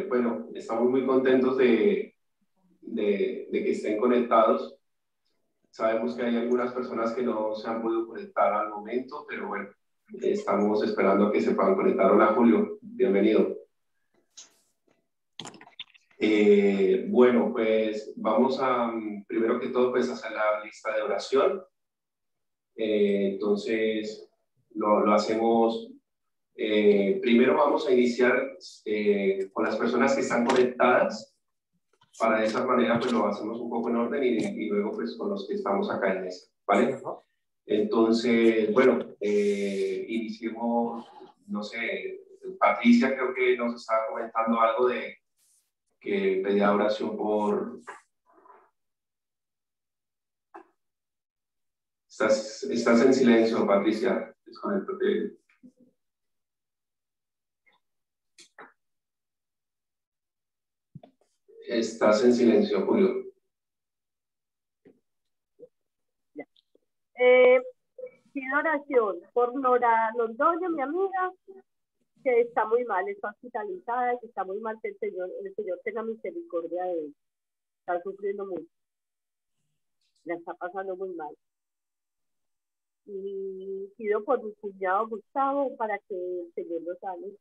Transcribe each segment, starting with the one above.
Bueno, estamos muy contentos de que estén conectados. Sabemos que hay algunas personas que no se han podido conectar al momento, pero bueno, estamos esperando a que se puedan conectar. Hola, Julio, bienvenido. Bueno, pues vamos a, primero que todo, pues hacer la lista de oración. Entonces, lo hacemos. Primero vamos a iniciar con las personas que están conectadas. Para de esa manera, pues lo hacemos un poco en orden y luego, pues, con los que estamos acá en mesa, ¿vale? Entonces, bueno, iniciemos, no sé, Patricia creo que nos estaba comentando algo de que pedía oración por... Estás en silencio, Patricia. Desconéctate. Estás en silencio, Julio. Pido oración por Nora Londoño, mi amiga, que está muy mal, está hospitalizada, que está muy mal, que el Señor tenga misericordia de ella. Está sufriendo mucho. La está pasando muy mal. Y pido por mi cuñado Gustavo para que el Señor lo sane.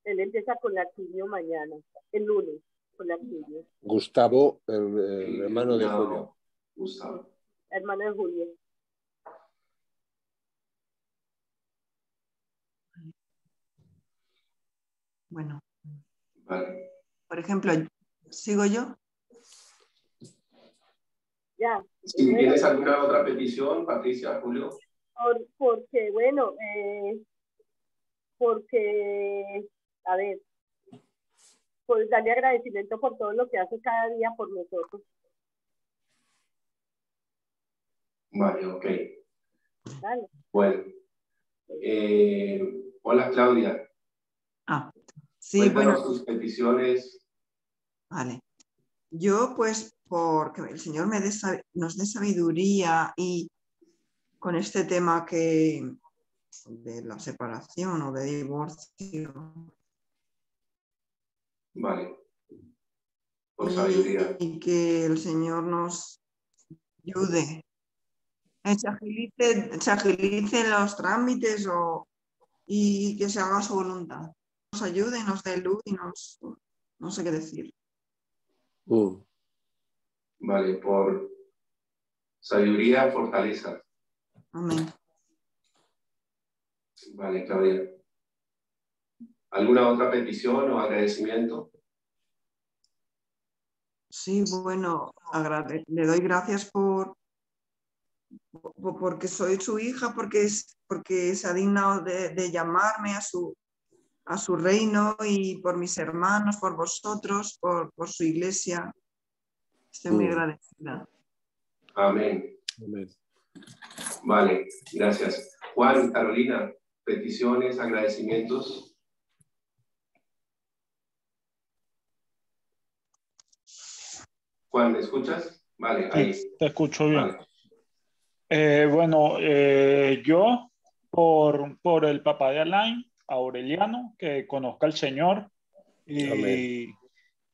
Él empieza con la quimio mañana, el lunes, con la quimio. Gustavo, el hermano de Julio. Gustavo. Hermano de Julio. Bueno. Vale. Por ejemplo, ¿sigo yo? Ya. Si tienes alguna otra petición, Patricia, Julio. Porque, bueno, porque, a ver, pues darle agradecimiento por todo lo que hace cada día por nosotros. Vale, ok. Vale. Bueno. Hola, Claudia. Sí, cuéntanos bueno. tus peticiones. Vale. Yo, pues, porque el Señor nos dé sabiduría y con este tema de la separación o de divorcio. Vale. Por sabiduría. Y que el Señor nos ayude. Se agilicen los trámites y que se haga su voluntad. Nos ayude, nos dé luz y no sé qué decir. Vale, por sabiduría, fortaleza. Amén. Vale, Claudia. ¿Alguna otra petición o agradecimiento? Sí, bueno, le doy gracias porque soy su hija, porque se ha dignado de llamarme a su reino y por mis hermanos, por vosotros, por su iglesia. Estoy muy agradecida. Amén. Amén. Vale, gracias. Juan, Carolina, peticiones, agradecimientos. Juan, ¿me escuchas? Vale, ahí. Sí, te escucho bien. Vale. Bueno, yo por el papá de Alain, Aureliano, que conozca al Señor y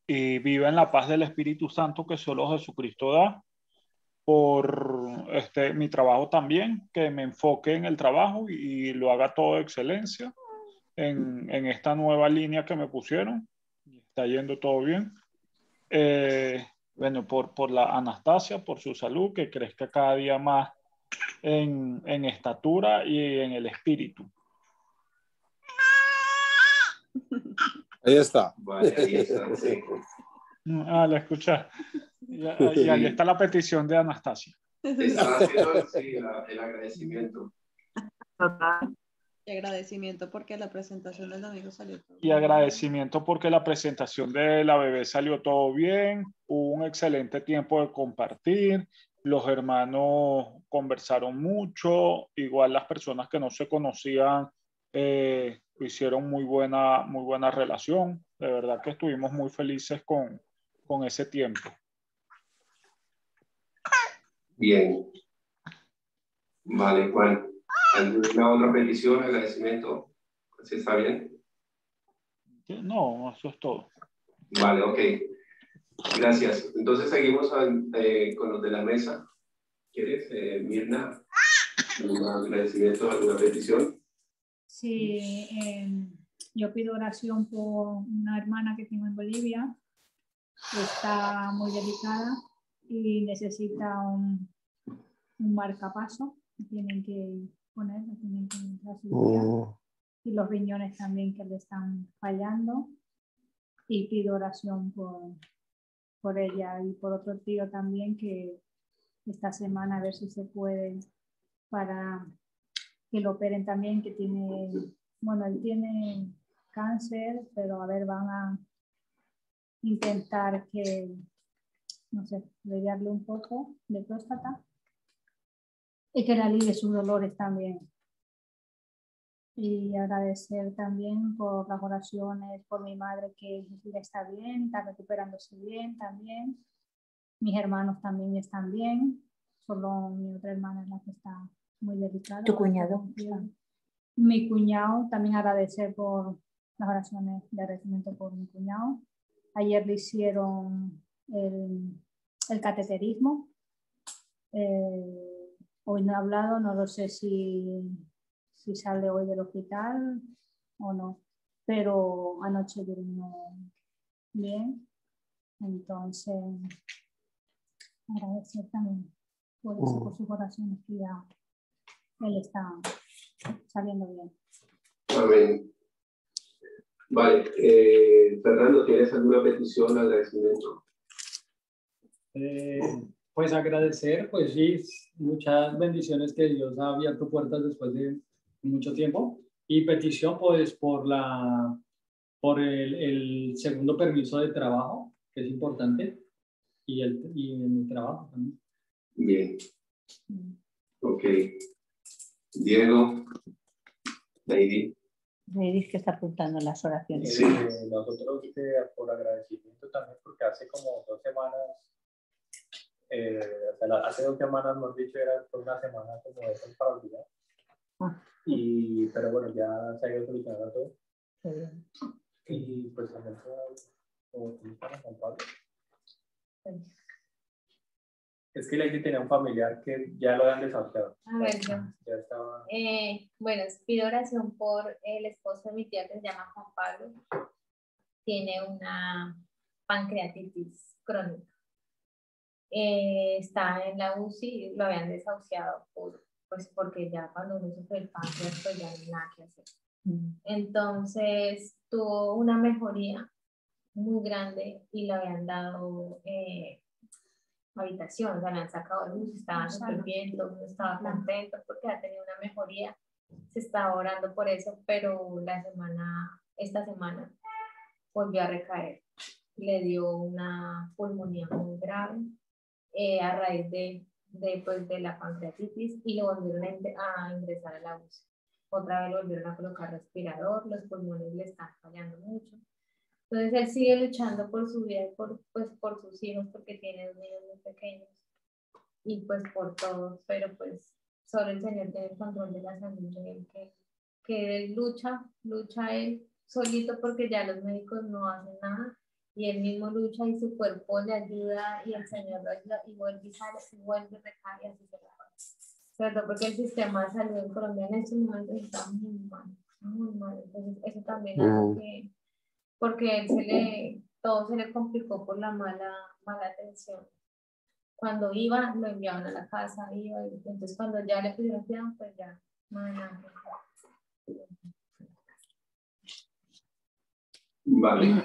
viva en la paz del Espíritu Santo que solo Jesucristo da. Por mi trabajo también, que me enfoque en el trabajo y lo haga todo de excelencia en esta nueva línea que me pusieron. Está yendo todo bien. Bueno, por la Anastasia, por su salud, que crezca cada día más en estatura y en el espíritu. Ahí está. Vale, ahí está, sí. La escucha. Y ahí está la petición de Anastasia. Está haciendo el agradecimiento. Total. Y agradecimiento porque la presentación del domingo salió todo Y agradecimiento porque la presentación de la bebé salió todo bien. Hubo un excelente tiempo de compartir. Los hermanos conversaron mucho. Igual las personas que no se conocían hicieron muy buena relación. De verdad que estuvimos muy felices con ese tiempo. Bien. Vale, Juan. ¿Alguna otra petición, agradecimiento? ¿Sí está bien? No, eso es todo. Vale, ok. Gracias. Entonces seguimos con los de la mesa. ¿Quieres, Mirna? ¿Algún agradecimiento, alguna petición? Sí, yo pido oración por una hermana que tengo en Bolivia, que está muy delicada y necesita un marcapaso. Tienen que ponerlo, tienen que entrar a cirugía. Y los riñones también que le están fallando. Y pido oración por ella y por otro tío también, que esta semana a ver si se puede, para que lo operen también, que tiene, bueno, él tiene cáncer, pero a ver, van a intentar que, no sé, aliviarle un poco de próstata y que le alivie sus dolores también. Y agradecer también por las oraciones por mi madre, que ya está bien, está recuperándose bien también. Mis hermanos también están bien, solo mi otra hermana es la que está muy delicada. ¿Tu cuñado? Mi cuñado, también agradecer por las oraciones de agradecimiento por mi cuñado. Ayer le hicieron el cateterismo. Hoy no he hablado, no lo sé si sale hoy del hospital o no, pero anoche durmió bien. Entonces, agradecer también por eso, por sus oraciones, que ya él está saliendo bien. Amén. Vale. Fernando, ¿tienes alguna petición, agradecimiento? Pues agradecer, pues sí, muchas bendiciones que Dios ha abierto puertas después de mucho tiempo. Y petición, pues, por el segundo permiso de trabajo, que es importante, y en mi trabajo también. Bien. Ok. Diego, Lady. Lady, que está apuntando las oraciones. Sí, nosotros por agradecimiento también, porque hace como 2 semanas, hace 2 semanas, mejor dicho, era por una semana como de esas para olvidar. Pero bueno, ya se ha ido solucionando todo. Y pues también como Juan Pablo. Es que Lady tenía un familiar que ya lo habían desahuciado. A ver, yo. Ya estaba... bueno, pido oración por el esposo de mi tía, que se llama Juan Pablo. Tiene una pancreatitis crónica. Está en la UCI, lo habían desahuciado pues porque ya cuando uno sufre el páncreas, pues ya no hay nada que hacer. Entonces tuvo una mejoría muy grande y le habían dado habitación, o sea, le han sacado luz, estaba súper bien, todo el mundo estaba contento porque ha tenido una mejoría, se estaba orando por eso, pero esta semana volvió a recaer, le dio una pulmonía muy grave a raíz de la pancreatitis, y lo volvieron a ingresar a la UCI. Otra vez lo volvieron a colocar respirador, los pulmones le están fallando mucho. Entonces él sigue luchando por su vida y por sus hijos, porque tiene 2 niños muy pequeños, y pues por todos, pero pues solo el Señor tiene el control de la salud de él, que él lucha él solito, porque ya los médicos no hacen nada, y él mismo lucha y su cuerpo le ayuda y el Señor lo ayuda, y vuelve y sale y vuelve y recae, y así se la pasa. Sobre todo porque el sistema de salud en Colombia en estos momentos está muy mal. Entonces eso también hace que, porque todo se le complicó por la mala atención. Cuando iba, lo enviaban a la casa, y entonces cuando ya le pidieron cuidado, pues ya no hay nada. Vale.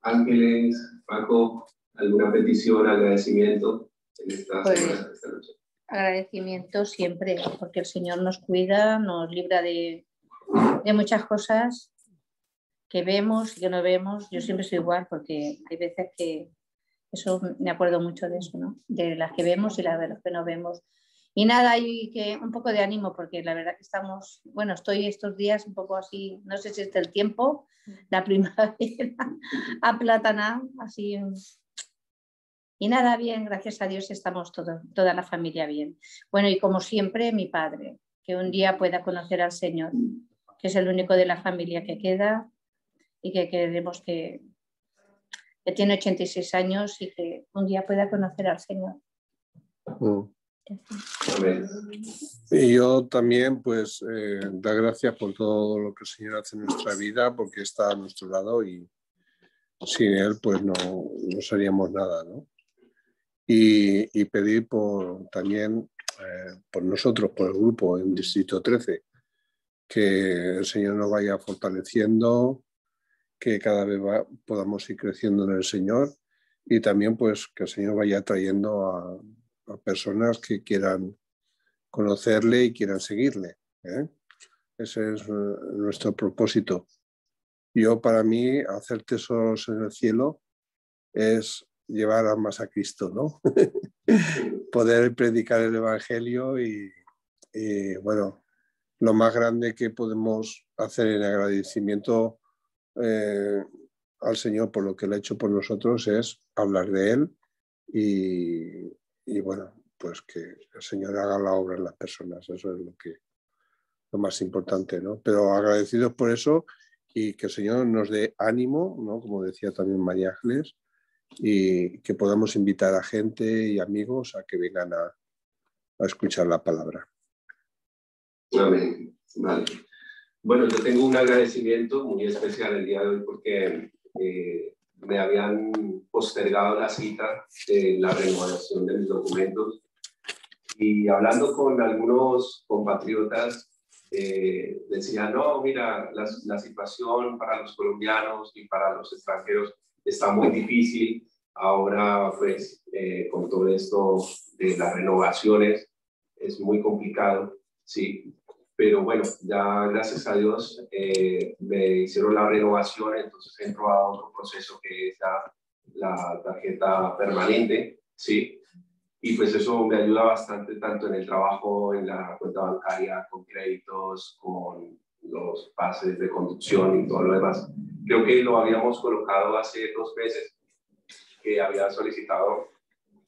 Ángeles, Paco, ¿alguna petición, agradecimiento en esta semana, esta noche? Agradecimiento siempre, porque el Señor nos cuida, nos libra de muchas cosas que vemos y que no vemos. Yo siempre soy igual, porque hay veces que eso, me acuerdo mucho de eso, ¿no? De las que vemos y las de las que no vemos. Y nada, hay que un poco de ánimo, porque la verdad que estoy estos días un poco así, no sé si es del tiempo, la primavera aplatanada, así. Y nada, bien, gracias a Dios estamos toda la familia bien. Bueno, y como siempre, mi padre, que un día pueda conocer al Señor, que es el único de la familia que queda y que queremos que tiene 86 años y que un día pueda conocer al Señor. Y yo también, pues, dar gracias por todo lo que el Señor hace en nuestra vida, porque está a nuestro lado y sin Él, pues, no seríamos nada, ¿no? Y pedir también por nosotros, por el grupo en Distrito 13, que el Señor nos vaya fortaleciendo, que cada vez podamos ir creciendo en el Señor y también, pues, que el Señor vaya trayendo a personas que quieran conocerle y quieran seguirle, ¿eh? Ese es nuestro propósito. Para mí, hacer tesoros en el cielo es llevar almas a Cristo, ¿no? Poder predicar el Evangelio y bueno, lo más grande que podemos hacer en agradecimiento al Señor por lo que Él ha hecho por nosotros es hablar de Él y bueno, pues que el Señor haga la obra en las personas. Eso es lo más importante, ¿no? Pero agradecidos por eso y que el Señor nos dé ánimo, ¿no? Como decía también María Ángeles, y que podamos invitar a gente y amigos a que vengan a escuchar la palabra. Amén. Vale. Bueno, yo tengo un agradecimiento muy especial el día de hoy porque me habían postergado la cita de la renovación de mis documentos y hablando con algunos compatriotas decían, no, mira, la situación para los colombianos y para los extranjeros está muy difícil. Ahora, pues, con todo esto de las renovaciones es muy complicado, sí. Pero bueno, ya gracias a Dios me hicieron la renovación, entonces entro a otro proceso que es la tarjeta permanente, ¿sí? Y pues eso me ayuda bastante tanto en el trabajo, en la cuenta bancaria, con créditos, con los pases de conducción y todo lo demás. Creo que lo habíamos colocado hace 2 meses, que había solicitado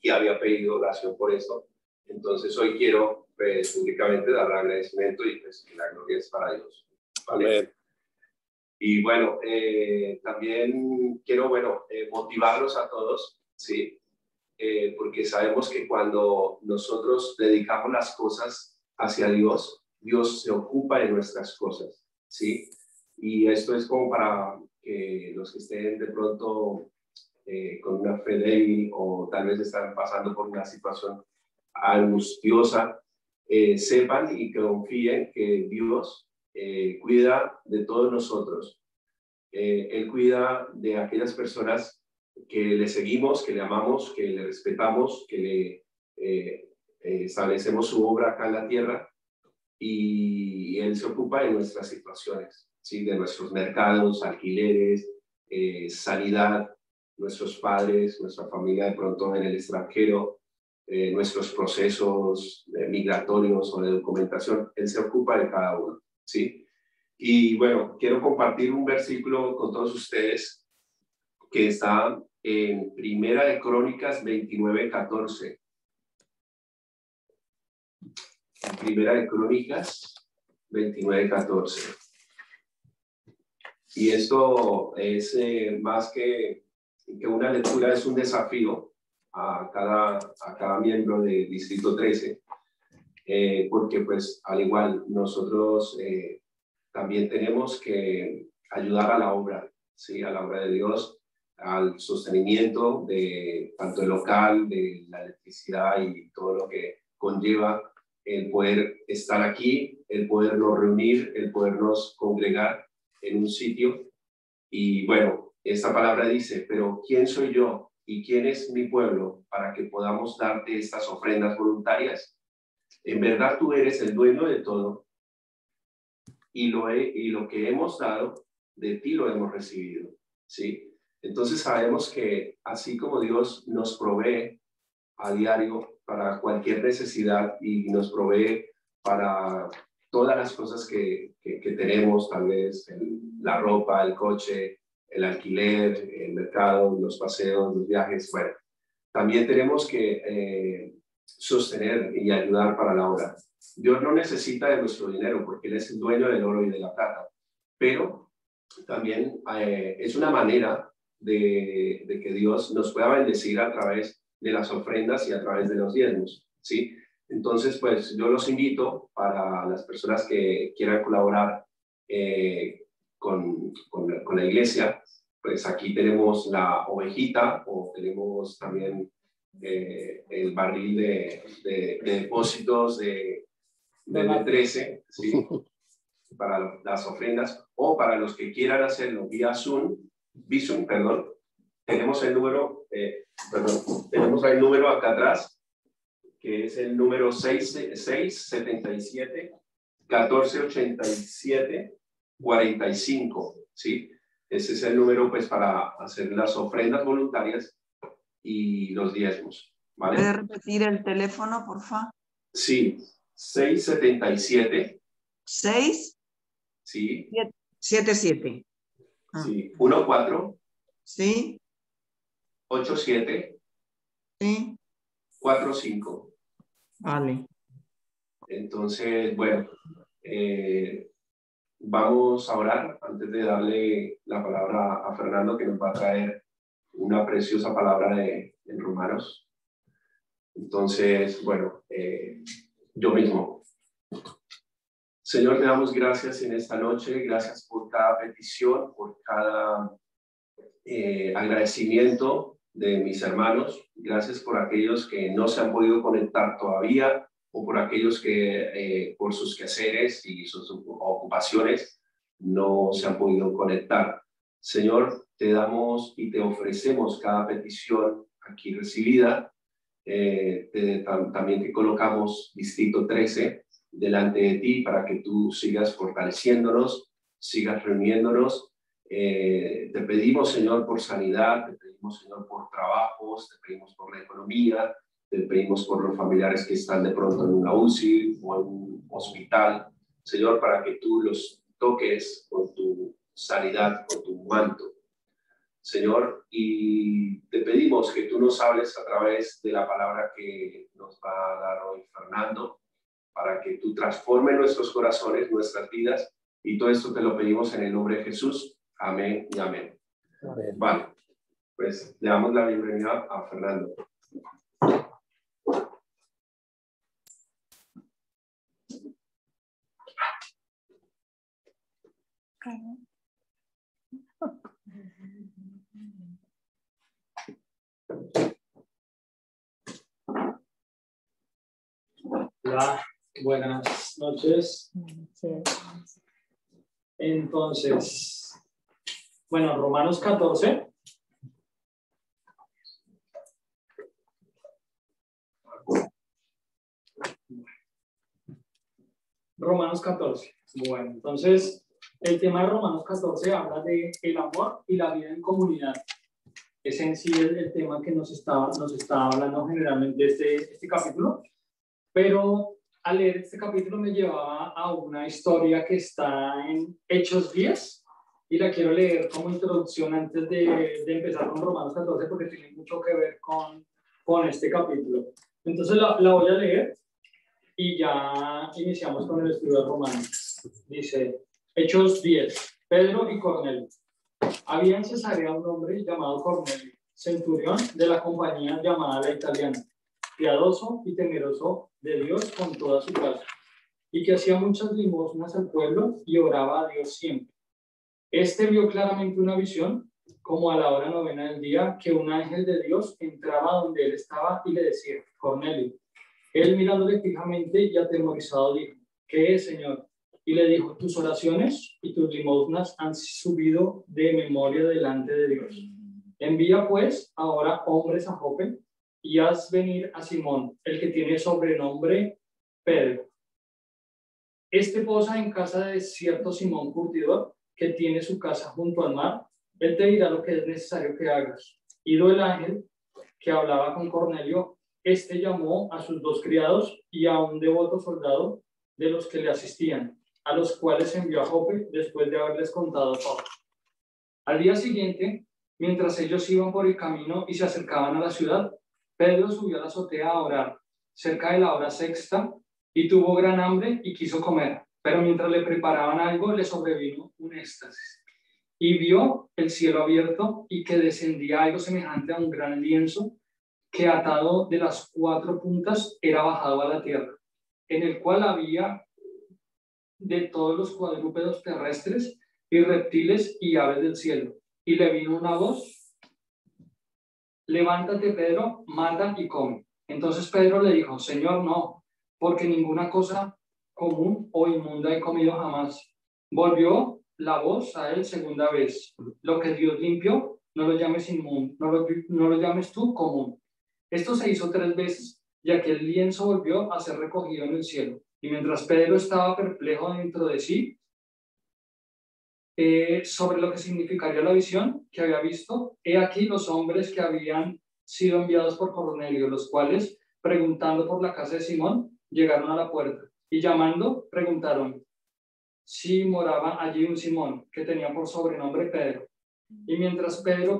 y había pedido oración por esto. Entonces hoy quiero pues públicamente dar agradecimiento y pues que la gloria es para Dios. ¿Vale? Y bueno, también quiero, motivarlos a todos, ¿sí? Porque sabemos que cuando nosotros dedicamos las cosas hacia Dios, Dios se ocupa de nuestras cosas, ¿sí? Y esto es como para que los que estén de pronto con una fe débil o tal vez están pasando por una situación angustiosa, sepan y confíen que Dios cuida de todos nosotros. Él cuida de aquellas personas que le seguimos, que le amamos, que le respetamos, que le establecemos su obra acá en la tierra y Él se ocupa de nuestras situaciones, ¿sí? De nuestros mercados, alquileres, sanidad, nuestros padres, nuestra familia de pronto en el extranjero, nuestros procesos migratorios o de documentación. Él se ocupa de cada uno, ¿sí? Y bueno, quiero compartir un versículo con todos ustedes que está en Primera de Crónicas 29:14. Primera de Crónicas 29:14. Y esto es más que una lectura, es un desafío a cada miembro de Distrito 13, porque pues al igual nosotros también tenemos que ayudar a la obra, ¿sí? A la obra de Dios, al sostenimiento de tanto el local, de la electricidad y todo lo que conlleva el poder estar aquí, el podernos reunir, el podernos congregar en un sitio. Y bueno, esta palabra dice, pero ¿quién soy yo y quién es mi pueblo para que podamos darte estas ofrendas voluntarias? En verdad tú eres el dueño de todo y lo que hemos dado, de ti lo hemos recibido, ¿sí? Entonces sabemos que así como Dios nos provee a diario para cualquier necesidad y nos provee para todas las cosas que tenemos, tal vez la ropa, el coche, el alquiler, el mercado, los paseos, los viajes, bueno, también tenemos que sostener y ayudar para la obra. Dios no necesita de nuestro dinero porque Él es el dueño del oro y de la plata, pero también es una manera de que Dios nos pueda bendecir a través de las ofrendas y a través de los diezmos, ¿sí? Entonces, pues yo los invito para las personas que quieran colaborar con la iglesia, pues aquí tenemos la ovejita o tenemos también el barril de depósitos de 13, ¿sí? Para las ofrendas, o para los que quieran hacerlo vía Bizum, perdón, tenemos el número, tenemos el número acá atrás, que es el número 677 1487 45, ¿sí? Ese es el número, pues, para hacer las ofrendas voluntarias y los diezmos, ¿vale? ¿Puede repetir el teléfono, por favor? Sí, 677. 6. Sí. 77. Sí, 14. Sí. 87. Sí. 45. Vale. Entonces, bueno, vamos a orar antes de darle la palabra a Fernando, que nos va a traer una preciosa palabra en Romanos. Entonces, bueno, yo mismo. Señor, te damos gracias en esta noche, gracias por cada petición, por cada agradecimiento de mis hermanos, gracias por aquellos que no se han podido conectar todavía o por aquellos que por sus quehaceres y sus ocupaciones no se han podido conectar. Señor, te damos y te ofrecemos cada petición aquí recibida. También te colocamos Distrito 13 delante de ti para que tú sigas fortaleciéndonos, sigas reuniéndonos. Te pedimos, Señor, por sanidad, te pedimos, Señor, por trabajos, te pedimos por la economía, te pedimos por los familiares que están de pronto en una UCI o en un hospital, Señor, para que tú los toques con tu sanidad, con tu manto, Señor, y te pedimos que tú nos hables a través de la palabra que nos va a dar hoy Fernando, para que tú transformes nuestros corazones, nuestras vidas, y todo esto te lo pedimos en el nombre de Jesús. Amén y amén. Amén. Vale, pues le damos la bienvenida a Fernando. Hola, buenas noches. Entonces, bueno, Romanos 14. Romanos 14. Bueno, entonces, el tema de Romanos 14 habla de el amor y la vida en comunidad. Es en sí el tema que nos está hablando generalmente este capítulo. Pero al leer este capítulo me llevaba a una historia que está en Hechos 10 y la quiero leer como introducción antes de empezar con Romanos 14 porque tiene mucho que ver con este capítulo. Entonces la voy a leer y ya iniciamos con el estudio de Romanos. Dice, Hechos 10, Pedro y Cornelio. Había en Cesarea un hombre llamado Cornelio, centurión de la compañía llamada La Italiana, piadoso y temeroso de Dios con toda su casa, y que hacía muchas limosnas al pueblo y oraba a Dios siempre. Este vio claramente una visión, como a la hora 9 del día, que un ángel de Dios entraba donde él estaba y le decía, Cornelio. Él mirándole fijamente y atemorizado dijo, ¿qué es, Señor? Y le dijo, tus oraciones y tus limosnas han subido de memoria delante de Dios. Envía pues ahora hombres a Jope y haz venir a Simón, el que tiene sobrenombre Pedro. Este posa en casa de cierto Simón curtidor, que tiene su casa junto al mar. Él te dirá lo que es necesario que hagas. Ido el ángel que hablaba con Cornelio, este llamó a sus 2 criados y a un devoto soldado de los que le asistían, a los cuales envió a Jope después de haberles contado todo. Al día siguiente, mientras ellos iban por el camino y se acercaban a la ciudad, Pedro subió a la azotea a orar. Cerca de la hora 6:00, y tuvo gran hambre y quiso comer, pero mientras le preparaban algo le sobrevino un éxtasis. Y vio el cielo abierto y que descendía algo semejante a un gran lienzo que atado de las 4 puntas era bajado a la tierra, en el cual había de todos los cuadrúpedos terrestres y reptiles y aves del cielo. Y le vino una voz: levántate, Pedro, mata y come. Entonces Pedro le dijo: Señor, no, porque ninguna cosa común o inmunda he comido jamás. Volvió la voz a él segunda vez: lo que Dios limpió, no lo llames inmundo, no lo llames tú común. Esto se hizo 3 veces, y aquel lienzo volvió a ser recogido en el cielo. Y mientras Pedro estaba perplejo dentro de sí sobre lo que significaría la visión que había visto, he aquí los hombres que habían sido enviados por Cornelio, los cuales, preguntando por la casa de Simón, llegaron a la puerta y llamando, preguntaron si moraba allí un Simón, que tenía por sobrenombre Pedro. Y mientras Pedro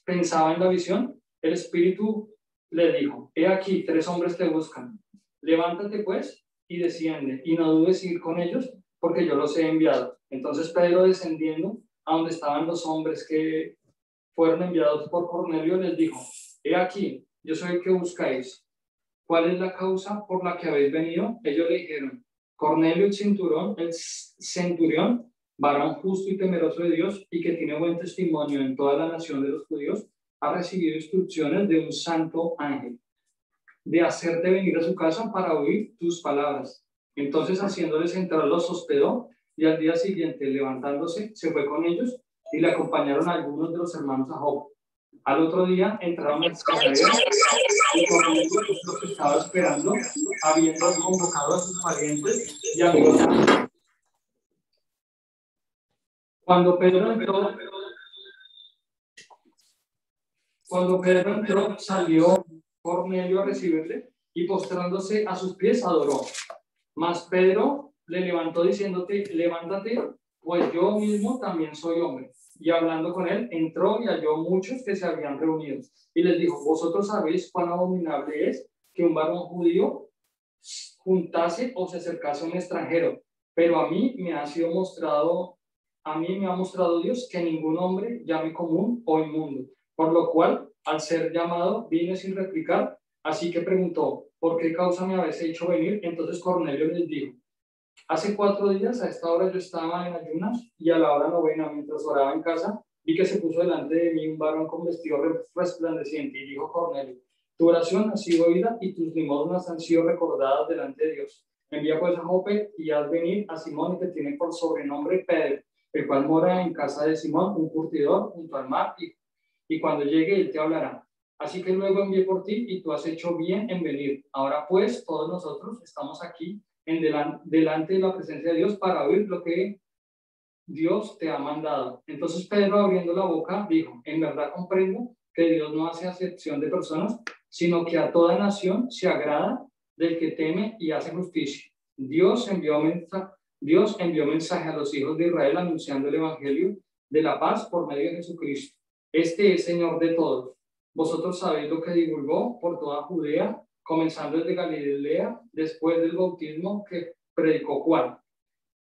pensaba en la visión, el Espíritu le dijo: he aquí 3 hombres te buscan. Levántate pues y desciende, y no dudes ir con ellos, porque yo los he enviado. Entonces Pedro, descendiendo a donde estaban los hombres que fueron enviados por Cornelio, les dijo: he aquí, yo soy el que buscáis. ¿Cuál es la causa por la que habéis venido? Ellos le dijeron: Cornelio el centurión, varón justo y temeroso de Dios, y que tiene buen testimonio en toda la nación de los judíos, ha recibido instrucciones de un santo ángel de hacerte venir a su casa para oír tus palabras. Entonces, haciéndoles entrar, los hospedó, y al día siguiente, levantándose, se fue con ellos, y le acompañaron algunos de los hermanos a Job. Al otro día entraron en Cesarea, y Cornelio, los que estaba esperando, habiendo convocado a sus parientes y amigos. Cuando Pedro entró, salió Cornelio a recibirle, y postrándose a sus pies adoró. Mas Pedro le levantó diciéndote: levántate, pues yo mismo también soy hombre. Y hablando con él, entró y halló muchos que se habían reunido. Y les dijo: vosotros sabéis cuán abominable es que un varón judío juntase o se acercase a un extranjero. Pero a mí me ha mostrado Dios que ningún hombre llame común o inmundo. Por lo cual, al ser llamado, vine sin replicar. Así que preguntó: ¿por qué causa me habéis hecho venir? Entonces Cornelio les dijo: hace 4 días a esta hora yo estaba en ayunas, y a la hora 9, mientras oraba en casa, vi que se puso delante de mí un varón con vestido resplandeciente, y dijo Cornelio: tu oración ha sido oída y tus limosnas han sido recordadas delante de Dios. Envía pues a Jope y haz venir a Simón, que tiene por sobrenombre Pedro, el cual mora en casa de Simón, un curtidor junto al mar, y cuando llegue él te hablará. Así que luego envié por ti, y tú has hecho bien en venir. Ahora pues todos nosotros estamos aquí delante de la presencia de Dios para oír lo que Dios te ha mandado. Entonces Pedro, abriendo la boca, dijo: en verdad comprendo que Dios no hace acepción de personas, sino que a toda nación se agrada del que teme y hace justicia. Dios envió mensaje a los hijos de Israel anunciando el evangelio de la paz por medio de Jesucristo. Este es Señor de todos. Vosotros sabéis lo que divulgó por toda Judea, comenzando desde Galilea, después del bautismo que predicó Juan.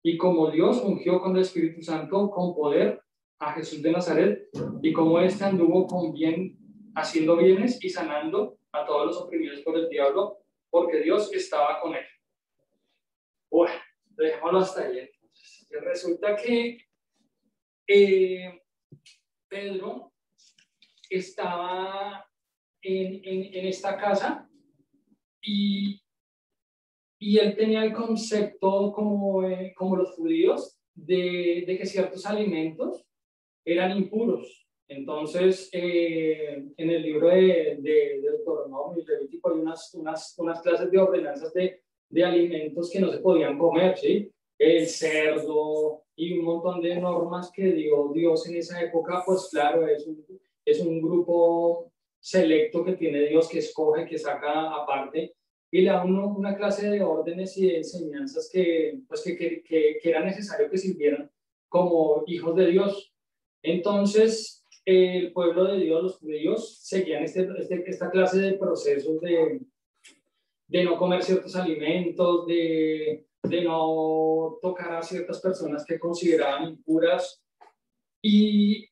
Y como Dios ungió con el Espíritu Santo con poder a Jesús de Nazaret, y como éste anduvo haciendo bienes y sanando a todos los oprimidos por el diablo, porque Dios estaba con él. Bueno, dejémoslo hasta ahí entonces. Resulta que Pedro estaba en esta casa, y él tenía el concepto como los judíos de que ciertos alimentos eran impuros. Entonces, en el libro de Deuteronomio y Levítico hay unas clases de ordenanzas de alimentos que no se podían comer, ¿sí? El cerdo y un montón de normas que dio Dios en esa época. Pues claro, es un grupo selecto que tiene Dios, que escoge, que saca aparte, y le da una clase de órdenes y de enseñanzas que era necesario que sirvieran como hijos de Dios. Entonces, el pueblo de Dios, los judíos, seguían esta clase de procesos no comer ciertos alimentos, de no tocar a ciertas personas que consideraban impuras. Y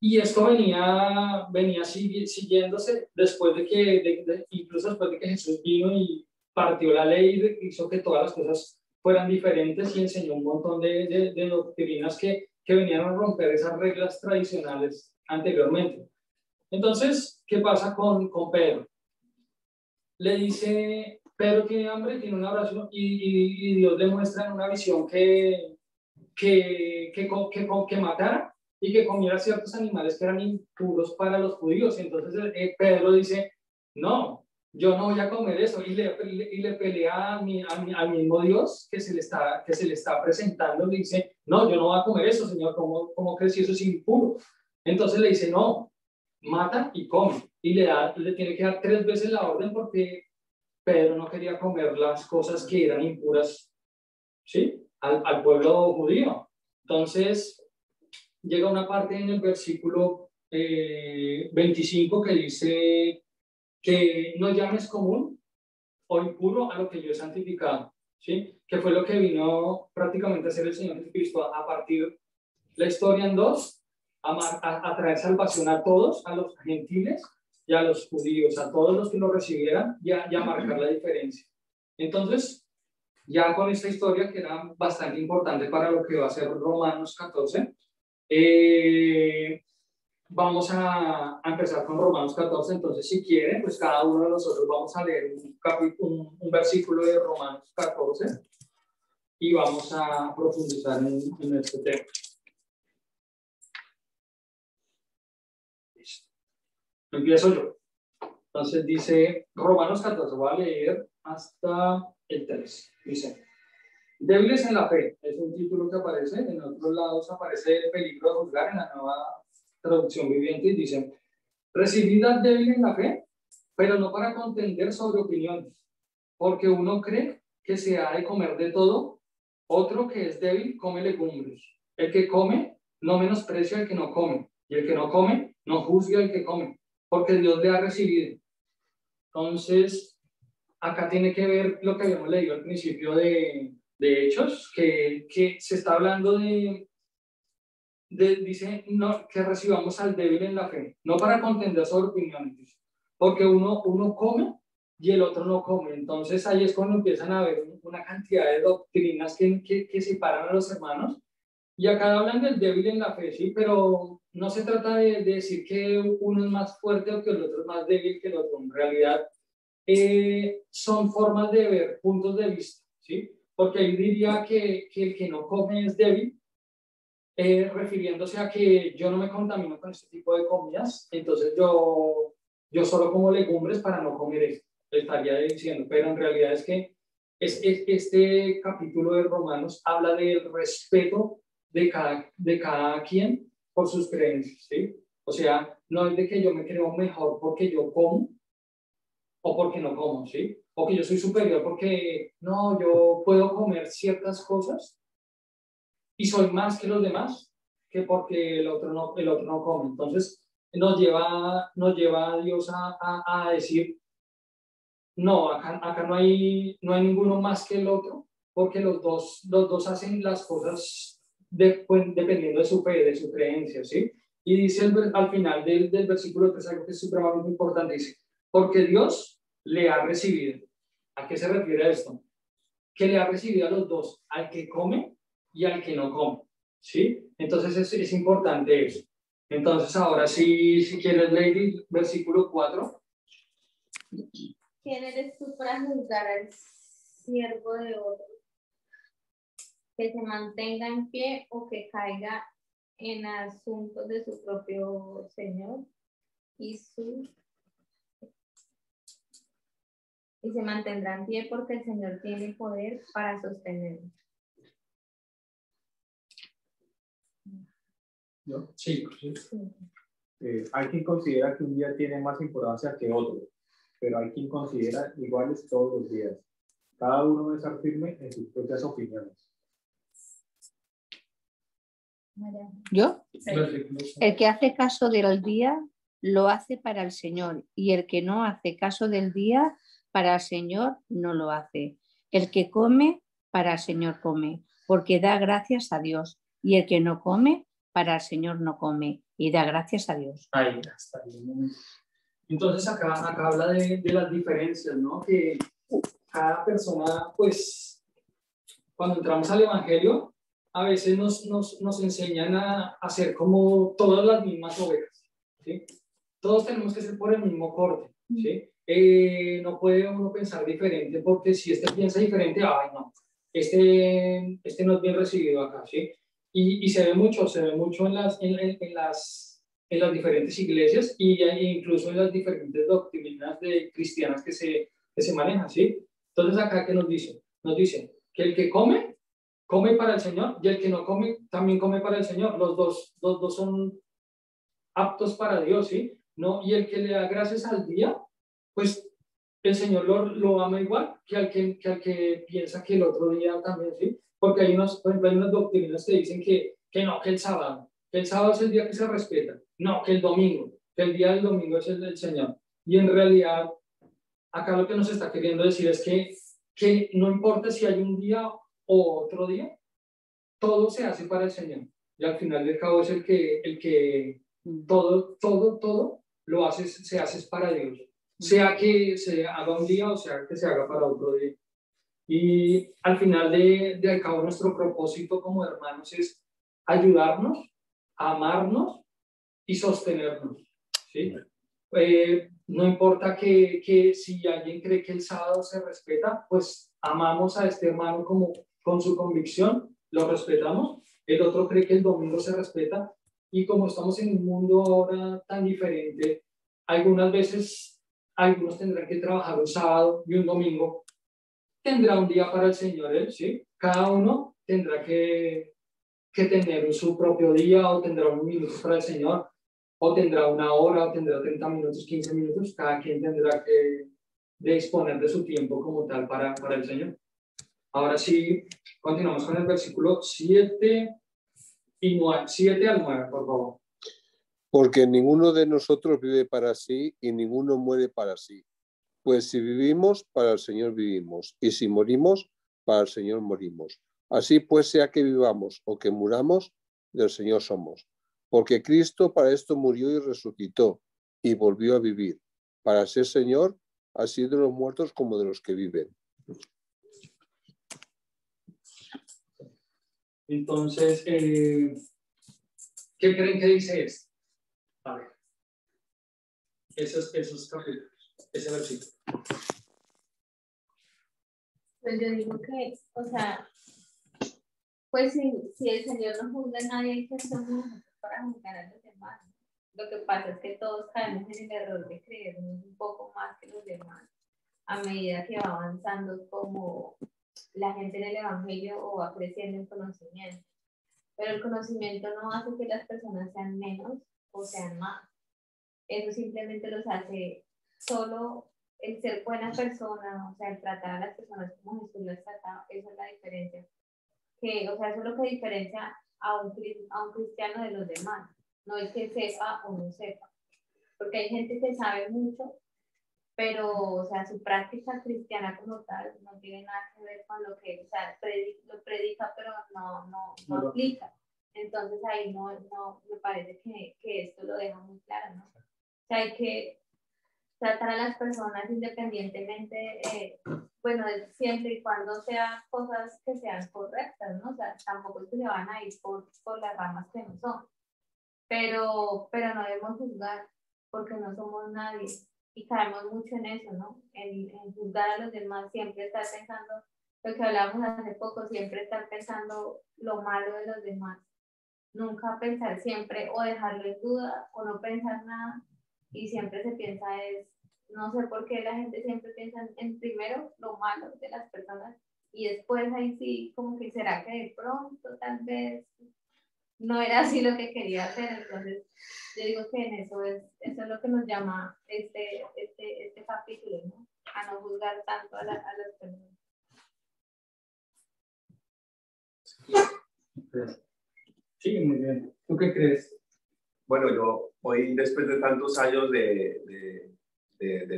esto venía siguiéndose después de que, incluso después de que Jesús vino y partió la ley, hizo que todas las cosas fueran diferentes y enseñó un montón de doctrinas que venían a romper esas reglas tradicionales anteriormente. Entonces, ¿qué pasa con Pedro? Le dice, Pedro tiene hambre, tiene una oración y Dios le muestra en una visión que matara y que comiera ciertos animales que eran impuros para los judíos. Entonces Pedro dice, no, yo no voy a comer eso, y le pelea al mismo Dios que se le está presentando. Le dice, no, yo no voy a comer eso, Señor, ¿cómo crees si eso es impuro? Entonces le dice, no, mata y come, y le tiene que dar 3 veces la orden porque Pedro no quería comer las cosas que eran impuras, ¿sí?, al pueblo judío. Entonces llega una parte en el versículo 25 que dice que no llames común o impuro a lo que yo he santificado, ¿sí?, que fue lo que vino prácticamente a hacer el Señor Jesucristo, a partir la historia en dos, a traer salvación a todos, a los gentiles y a los judíos, a todos los que lo recibieran, y a marcar la diferencia. Entonces, ya con esta historia, que era bastante importante para lo que va a ser Romanos 14, vamos a empezar con Romanos 14. Entonces, si quieren, pues cada uno de nosotros vamos a leer un versículo de Romanos 14 y vamos a profundizar en este tema. Listo. Empiezo yo. Entonces dice Romanos 14, voy a leer hasta el 3. Dice, débiles en la fe, es un título que aparece, en otros lados aparece peligro de juzgar, en la Nueva Traducción Viviente, y dice, recibid al débil en la fe, pero no para contender sobre opiniones, porque uno cree que se ha de comer de todo, otro que es débil come legumbres. El que come no menosprecia al que no come, y el que no come no juzga al que come, porque Dios le ha recibido. Entonces, acá tiene que ver lo que habíamos leído al principio de Hechos, que se está hablando dice, no, que recibamos al débil en la fe, no para contender sobre opiniones, porque uno come y el otro no come. Entonces ahí es cuando empiezan a haber una cantidad de doctrinas que separan a los hermanos, y acá hablan del débil en la fe, sí, pero no se trata de decir que uno es más fuerte o que el otro es más débil que el otro. En realidad son formas de ver puntos de vista, ¿sí? Porque ahí diría que el que no come es débil, refiriéndose a que yo no me contamino con este tipo de comidas, entonces yo solo como legumbres para no comer esto, estaría diciendo. Pero en realidad es que este capítulo de Romanos habla del respeto de cada quien por sus creencias, ¿sí? O sea, no es de que yo me creo mejor porque yo como o porque no como, ¿sí? O que yo soy superior porque no, yo puedo comer ciertas cosas y soy más que los demás, que porque el otro no come. Entonces nos lleva a Dios a decir, no, acá no hay ninguno más que el otro, porque los dos hacen las cosas dependiendo de su fe, de su creencia, ¿sí? Y dice al final del versículo 3 algo que es supremamente importante, dice, porque Dios le ha recibido. ¿A qué se refiere esto? Que le ha recibido a los dos, al que come y al que no come, ¿sí? Entonces es importante eso. Entonces ahora sí, si quieres leer el versículo 4. ¿Quién eres tú para juzgar al siervo de otro? Que se mantenga en pie o que caiga en asuntos de su propio Señor y se mantendrá en pie porque el Señor tiene poder para sostenerlo. ¿No? Sí. Hay quien considera que un día tiene más importancia que otro, pero hay quien considera iguales todos los días. Cada uno debe estar firme en sus propias opiniones. ¿Yo? El que hace caso del día lo hace para el Señor, y el que no hace caso del día para el Señor no lo hace. El que come, para el Señor come, porque da gracias a Dios. Y el que no come, para el Señor no come, y da gracias a Dios. Ahí está bien. Entonces acá habla de las diferencias, ¿no? Que cada persona, pues, cuando entramos al Evangelio, a veces nos enseñan a ser como todas las mismas ovejas, ¿sí? Todos tenemos que ser por el mismo corte, ¿sí? No puede uno pensar diferente, porque si este piensa diferente, ay no, este no es bien recibido acá, ¿sí? Y se ve mucho en las diferentes iglesias e incluso en las diferentes doctrinas cristianas que se manejan, ¿sí? Entonces acá, ¿qué nos dice? Nos dice que el que come para el Señor, y el que no come, también come para el Señor. Los dos son aptos para Dios, ¿sí? ¿No? Y el que le da gracias al día, pues el Señor lo ama igual que al que piensa que el otro día también, ¿sí? Porque por ejemplo, hay unas doctrinas que dicen que no, que el sábado es el día que se respeta, no, que el domingo, que el día del domingo es el del Señor. Y en realidad, acá lo que nos está queriendo decir es que no importa si hay un día o otro día, todo se hace para el Señor. Y al final del cabo es el que todo lo hace, se hace para Dios. Sea que se haga un día o sea que se haga para otro día. Y al final de cabo nuestro propósito como hermanos es ayudarnos, amarnos y sostenernos, ¿sí? No importa que si alguien cree que el sábado se respeta, pues amamos a este hermano como con su convicción, lo respetamos. El otro cree que el domingo se respeta, y como estamos en un mundo ahora tan diferente, algunas veces algunos tendrán que trabajar un sábado y un domingo. Tendrá un día para el Señor, ¿sí? Cada uno tendrá que tener su propio día, o tendrá unos minutos para el Señor, o tendrá una hora, o tendrá 30 minutos, 15 minutos. Cada quien tendrá que disponer de su tiempo como tal para el Señor. Ahora sí, continuamos con el versículo 7 y 9, 7 al 9, por favor. Porque ninguno de nosotros vive para sí y ninguno muere para sí. Pues si vivimos, para el Señor vivimos, y si morimos, para el Señor morimos. Así pues, sea que vivamos o que muramos, del Señor somos. Porque Cristo para esto murió y resucitó, y volvió a vivir, para ser Señor, así de los muertos como de los que viven. Entonces, ¿qué creen que dice esto? A ver, esos capítulos, ese versículo. Pues yo digo que, o sea, pues si el Señor no juzga a nadie, ¿qué somos nosotros para juzgar a los demás? Lo que pasa es que todos caemos en el error de creernos un poco más que los demás a medida que va avanzando como la gente en el Evangelio o va creciendo en conocimiento. Pero el conocimiento no hace que las personas sean menos o sean más. Eso simplemente los hace solo el ser buena persona, o sea, el tratar a las personas como Jesús las trataba. Esa es la diferencia. O sea, eso es lo que diferencia a un cristiano de los demás. No es que sepa o no sepa. Porque hay gente que sabe mucho, pero, o sea, su práctica cristiana como tal no tiene nada que ver con lo que, o sea, lo predica, pero no aplica. Entonces ahí no me parece que esto lo deja muy claro, ¿no? O sea, hay que tratar a las personas independientemente, bueno, siempre y cuando sean cosas que sean correctas, ¿no? O sea, tampoco es que se van a ir por las ramas que no son. Pero no debemos juzgar porque no somos nadie. Y caemos mucho en eso, ¿no? En juzgar a los demás, siempre estar pensando, lo que hablábamos hace poco, siempre estar pensando lo malo de los demás. Nunca pensar siempre o dejarlo en duda o no pensar nada, y siempre se piensa no sé por qué la gente siempre piensa en primero lo malo de las personas y después ahí sí, como que será que de pronto tal vez no era así lo que quería hacer. Entonces yo digo que en eso es lo que nos llama este capítulo, ¿no? A no juzgar tanto a las personas. Sí, muy bien. ¿Tú qué crees? Bueno, yo hoy, después de tantos años de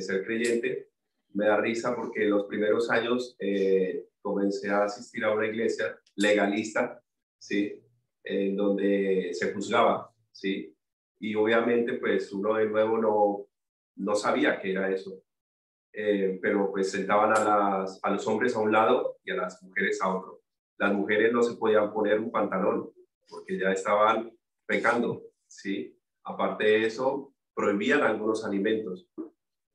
ser creyente, me da risa porque los primeros años comencé a asistir a una iglesia legalista, ¿sí? En donde se juzgaba, ¿sí? Y obviamente pues uno de nuevo no sabía qué era eso. Pero pues sentaban a los hombres a un lado y a las mujeres a otro. Las mujeres no se podían poner un pantalón porque ya estaban pecando, ¿sí? Aparte de eso, prohibían algunos alimentos.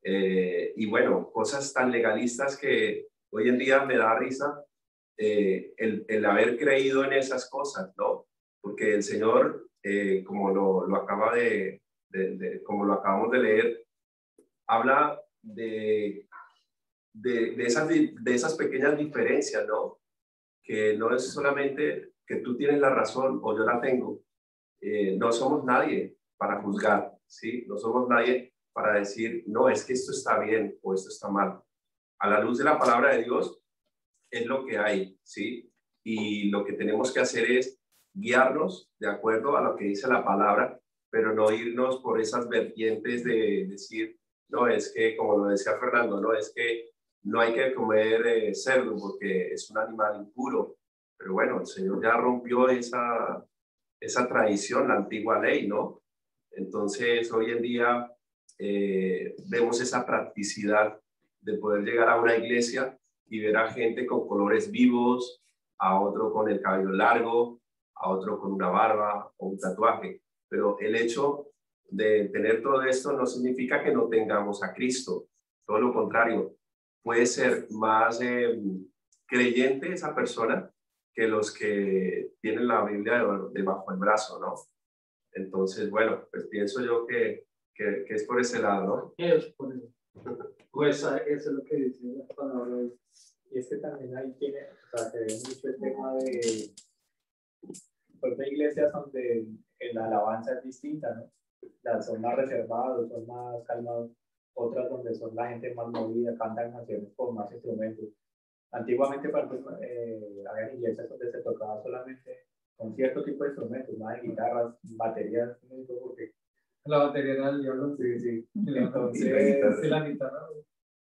Y bueno, cosas tan legalistas que hoy en día me da risa el haber creído en esas cosas, ¿no? Porque el Señor, como lo acaba como lo acabamos de leer, habla de esas pequeñas diferencias, ¿no? Que no es solamente que tú tienes la razón o yo la tengo. No somos nadie para juzgar, ¿sí? No somos nadie para decir, no, es que esto está bien o esto está mal. A la luz de la palabra de Dios es lo que hay, ¿sí? Y lo que tenemos que hacer es guiarnos de acuerdo a lo que dice la palabra, pero no irnos por esas vertientes de decir, no, es que, como lo decía Fernando, no, es que no hay que comer cerdo porque es un animal impuro. Pero bueno, el Señor ya rompió esa tradición, la antigua ley, ¿no? Entonces, hoy en día vemos esa practicidad de poder llegar a una iglesia y ver a gente con colores vivos, a otro con el cabello largo, a otro con una barba o un tatuaje. Pero el hecho de tener todo esto no significa que no tengamos a Cristo. Todo lo contrario, puede ser más creyente esa persona que los que tienen la Biblia debajo del brazo, ¿no? Entonces, bueno, pues pienso yo que es por ese lado, ¿no? Es por eso. Pues eso es lo que dice la palabra. Y es que también ahí tiene, o sea, se ve mucho el tema de, pues hay iglesias donde la alabanza es distinta, ¿no? Son más reservados, son más calmados, otras donde son la gente más movida, cantan canciones con más instrumentos. Antiguamente había iglesias donde se tocaba solamente con cierto tipo de instrumentos, más de guitarras, baterías, porque la batería era el diablo. Sí, sí. Entonces, la guitarra.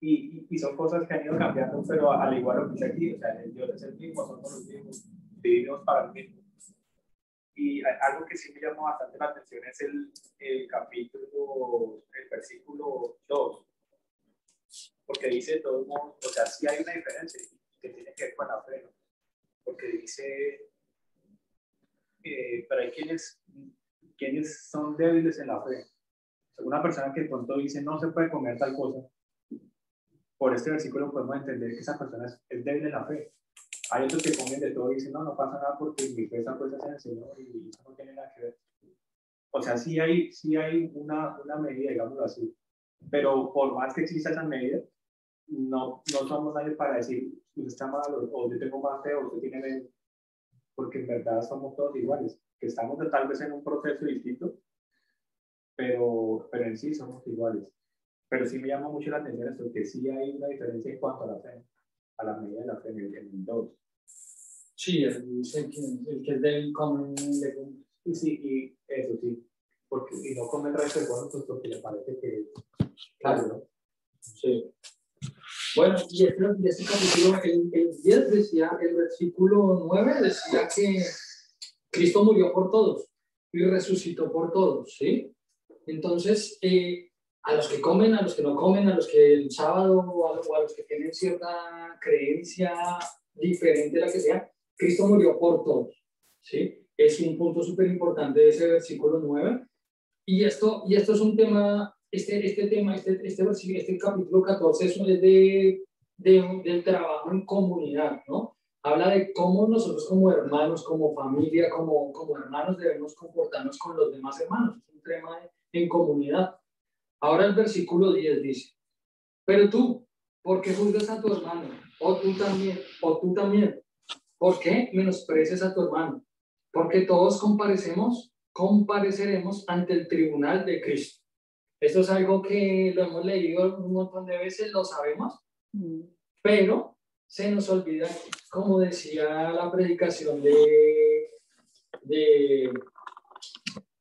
Y son cosas que han ido cambiando, pero al igual lo que dice aquí, o sea, el Dios es el mismo, somos los mismos, vivimos para el mismo. Y algo que sí me llamó bastante la atención es el versículo 2, porque dice de todos modos, o sea, sí hay una diferencia que tiene que ver con la fe, ¿no? Porque dice, pero hay quienes son débiles en la fe. Una persona que de pronto dice no se puede comer tal cosa, por este versículo podemos entender que esa persona es débil en la fe. Hay otros que comen de todo y dicen no pasa nada porque mi fe está puesta en el Señor y eso no tiene nada que ver. O sea, sí hay una medida, digámoslo así, pero por más que exista esa medida, no somos nadie para decir usted está mal o yo tengo más fe o usted tiene menos, porque en verdad somos todos iguales, que estamos tal vez en un proceso distinto, pero en sí somos iguales. Pero sí me llama mucho la atención esto, que sí hay una diferencia en cuanto a la fe, a la medida de la fe en el 2. Sí, el que es del comen legumbres. Y sí, y eso sí, y no come el resto de cosas, pues porque le parece que claro, ¿no? Sí. Bueno, y este capítulo, el 10 decía, el versículo 9 decía que Cristo murió por todos y resucitó por todos, ¿sí? Entonces, a los que comen, a los que no comen, a los que el sábado o a los que tienen cierta creencia diferente a la que sea, Cristo murió por todos, ¿sí? Es un punto súper importante de ese versículo 9. Y esto es un tema, este capítulo 14 es del trabajo en comunidad, ¿no? Habla de cómo nosotros como hermanos, como familia, como hermanos debemos comportarnos con los demás hermanos. Es un tema en comunidad. Ahora el versículo 10 dice, pero tú, ¿por qué juzgas a tu hermano? O tú también, ¿por qué menosprecias a tu hermano? Porque todos compareceremos ante el tribunal de Cristo. Esto es algo que lo hemos leído un montón de veces, lo sabemos, pero se nos olvida, como decía la predicación de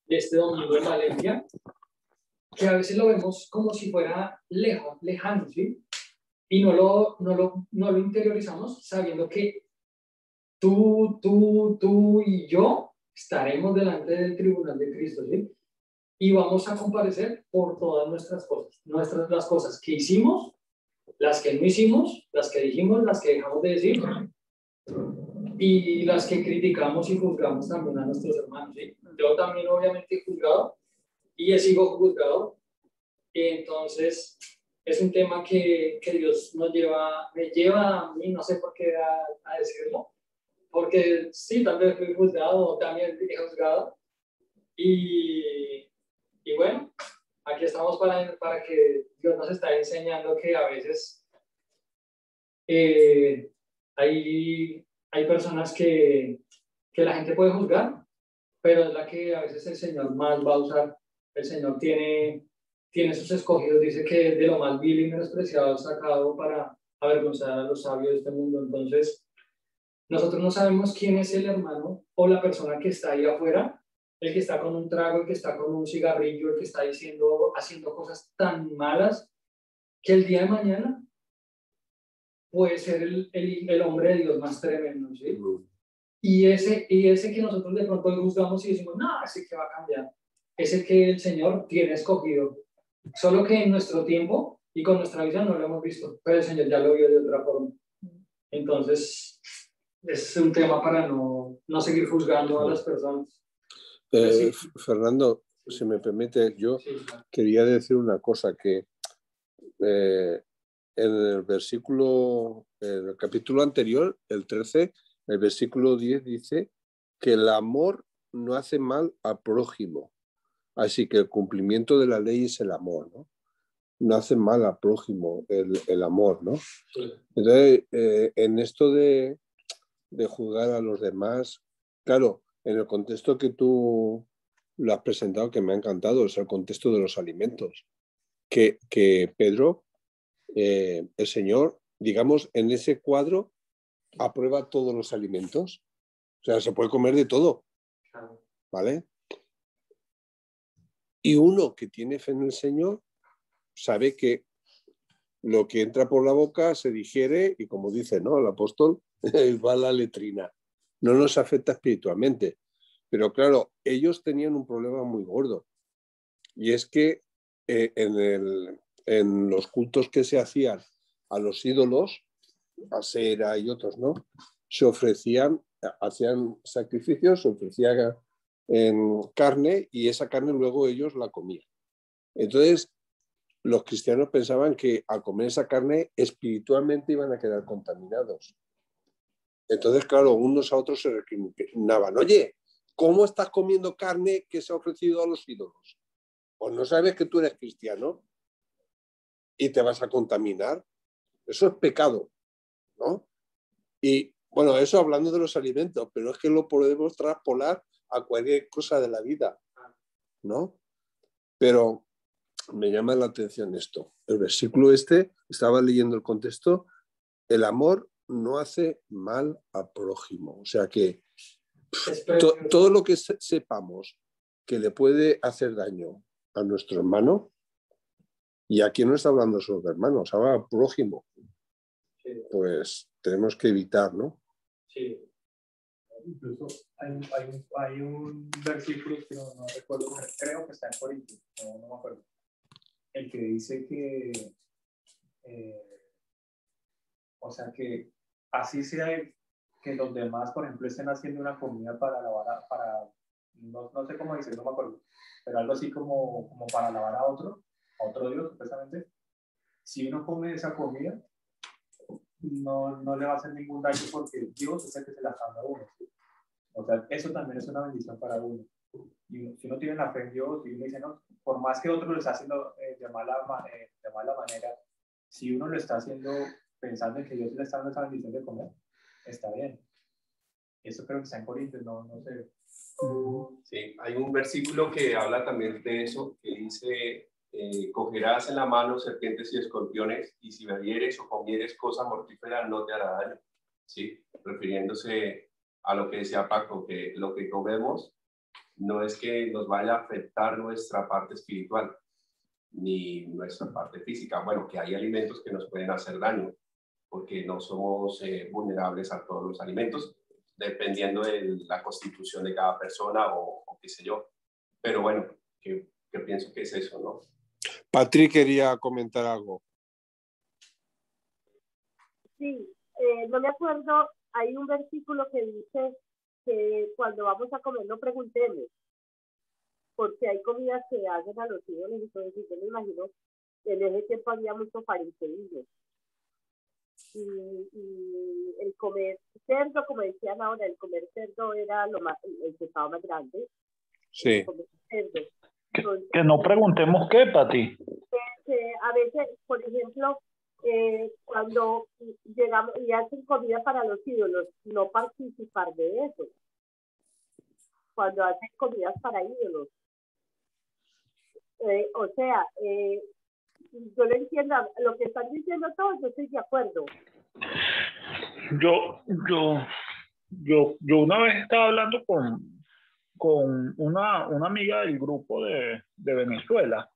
este domingo en Valencia, que a veces lo vemos como si fuera lejano, ¿sí? y no lo interiorizamos sabiendo que tú y yo estaremos delante del tribunal de Cristo, ¿sí? Y vamos a comparecer por todas nuestras cosas, las cosas que hicimos, las que no hicimos, las que dijimos, las que dejamos de decir, y las que criticamos y juzgamos también a nuestros hermanos, ¿sí? Yo también obviamente he juzgado y sigo juzgado, y entonces es un tema que Dios me lleva a mí, no sé por qué a decirlo, porque sí, tal vez fui juzgado o también he juzgado, y bueno, aquí estamos para que Dios nos está enseñando que a veces hay personas que la gente puede juzgar, pero es la que a veces el Señor más va a usar. El Señor tiene sus escogidos, dice que de lo más vil y menospreciado sacado para avergonzar a los sabios de este mundo. Entonces, nosotros no sabemos quién es el hermano o la persona que está ahí afuera, el que está con un trago, el que está con un cigarrillo, el que está haciendo cosas tan malas, que el día de mañana puede ser el hombre de Dios más tremendo, ¿sí? Y ese que nosotros de pronto juzgamos y decimos, no, ese que va a cambiar, es el que el Señor tiene escogido. Solo que en nuestro tiempo y con nuestra visión no lo hemos visto, pero el Señor ya lo vio de otra forma. Entonces, es un tema para no seguir juzgando a las personas. Sí. Fernando, si me permite, yo quería decir una cosa, que en el versículo, en el capítulo anterior, el 13, el versículo 10 dice que el amor no hace mal al prójimo. Así que el cumplimiento de la ley es el amor, ¿no? No hace mal al prójimo el amor, ¿no? Entonces, en esto de juzgar a los demás, claro, en el contexto que tú lo has presentado, que me ha encantado, es el contexto de los alimentos. Que Pedro, el Señor, digamos, en ese cuadro, aprueba todos los alimentos. O sea, se puede comer de todo, ¿vale? Y uno que tiene fe en el Señor sabe que lo que entra por la boca se digiere y, como dice, ¿no?, el apóstol, va a la letrina. No nos afecta espiritualmente. Pero claro, ellos tenían un problema muy gordo. Y es que en los cultos que se hacían a los ídolos, Asera y otros, ¿no?, se ofrecían, hacían sacrificios, se ofrecía en carne y esa carne luego ellos la comían. Entonces, los cristianos pensaban que al comer esa carne espiritualmente iban a quedar contaminados. Entonces, claro, unos a otros se recriminaban. Oye, ¿cómo estás comiendo carne que se ha ofrecido a los ídolos? Pues no sabes que tú eres cristiano y te vas a contaminar. Eso es pecado, ¿no? Y bueno, eso hablando de los alimentos, pero es que lo podemos traspolar a cualquier cosa de la vida, ¿no? Pero me llama la atención esto. El versículo estaba leyendo el contexto, el amor no hace mal al prójimo. O sea que todo lo que sepamos que le puede hacer daño a nuestro hermano, y aquí no está hablando solo de hermanos, habla al prójimo, pues tenemos que evitar, ¿no? Sí. Incluso hay un versículo que no recuerdo, creo que está en Corintios, no me acuerdo, el que dice que, o sea, que así sea que los demás, por ejemplo, estén haciendo una comida para lavar, no sé cómo dice, no me acuerdo, pero algo así como para lavar a otro Dios, supuestamente. Si uno come esa comida, no le va a hacer ningún daño porque Dios es el que se la sabe a uno, ¿sí? O sea, eso también es una bendición para uno. Y si uno tiene la fe en Dios y uno dice, no, por más que otro lo está haciendo de mala manera, si uno lo está haciendo pensando en que Dios le está dando esa bendición de comer, está bien. Eso creo que está en Corintios, no sé. Sí, hay un versículo que habla también de eso, que dice, cogerás en la mano serpientes y escorpiones, y si bebieres o comieres cosa mortífera no te hará daño. Sí, refiriéndose a lo que decía Paco, que lo que comemos no es que nos vaya a afectar nuestra parte espiritual. ni nuestra parte física. Bueno, que hay alimentos que nos pueden hacer daño, porque no somos vulnerables a todos los alimentos, dependiendo de la constitución de cada persona o qué sé yo. Pero bueno, que pienso que es eso, ¿no? Patri quería comentar algo. Sí, no me acuerdo, hay un versículo que dice que cuando vamos a comer no preguntemos, porque hay comidas que hacen a los ídolos, entonces yo me imagino que en ese tiempo había mucho fariseísmo. Y el comer cerdo, como decían ahora, el comer cerdo era el pecado más grande. Sí. Entonces, que no preguntemos qué, Pati. A veces, por ejemplo, cuando llegamos y hacen comida para los ídolos, no participar de eso. Cuando hacen comidas para ídolos. O sea, yo lo entiendo, lo que están diciendo todos, yo estoy de acuerdo. Yo una vez estaba hablando con una amiga del grupo de Venezuela,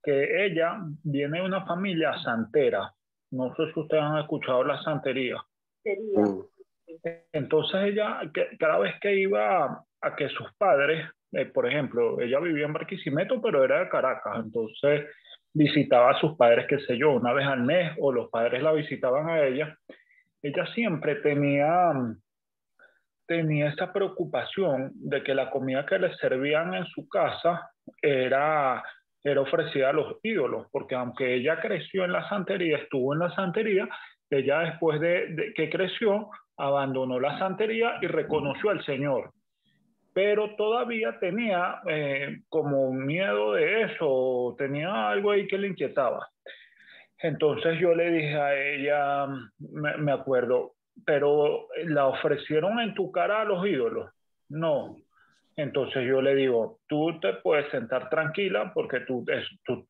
que ella viene de una familia santera. No sé si ustedes han escuchado la santería. Entonces ella, cada vez que iba a que sus padres, por ejemplo, ella vivía en Barquisimeto, pero era de Caracas, entonces visitaba a sus padres, qué sé yo, una vez al mes, o los padres la visitaban a ella. Ella siempre tenía esa preocupación de que la comida que le servían en su casa era ofrecida a los ídolos, porque aunque ella creció en la santería, estuvo en la santería, ella después de que creció, abandonó la santería y reconoció al Señor. Pero todavía tenía como miedo de eso, tenía algo ahí que le inquietaba. Entonces yo le dije a ella, me acuerdo, pero ¿la ofrecieron en tu cara a los ídolos? No. Entonces yo le digo, tú te puedes sentar tranquila porque tú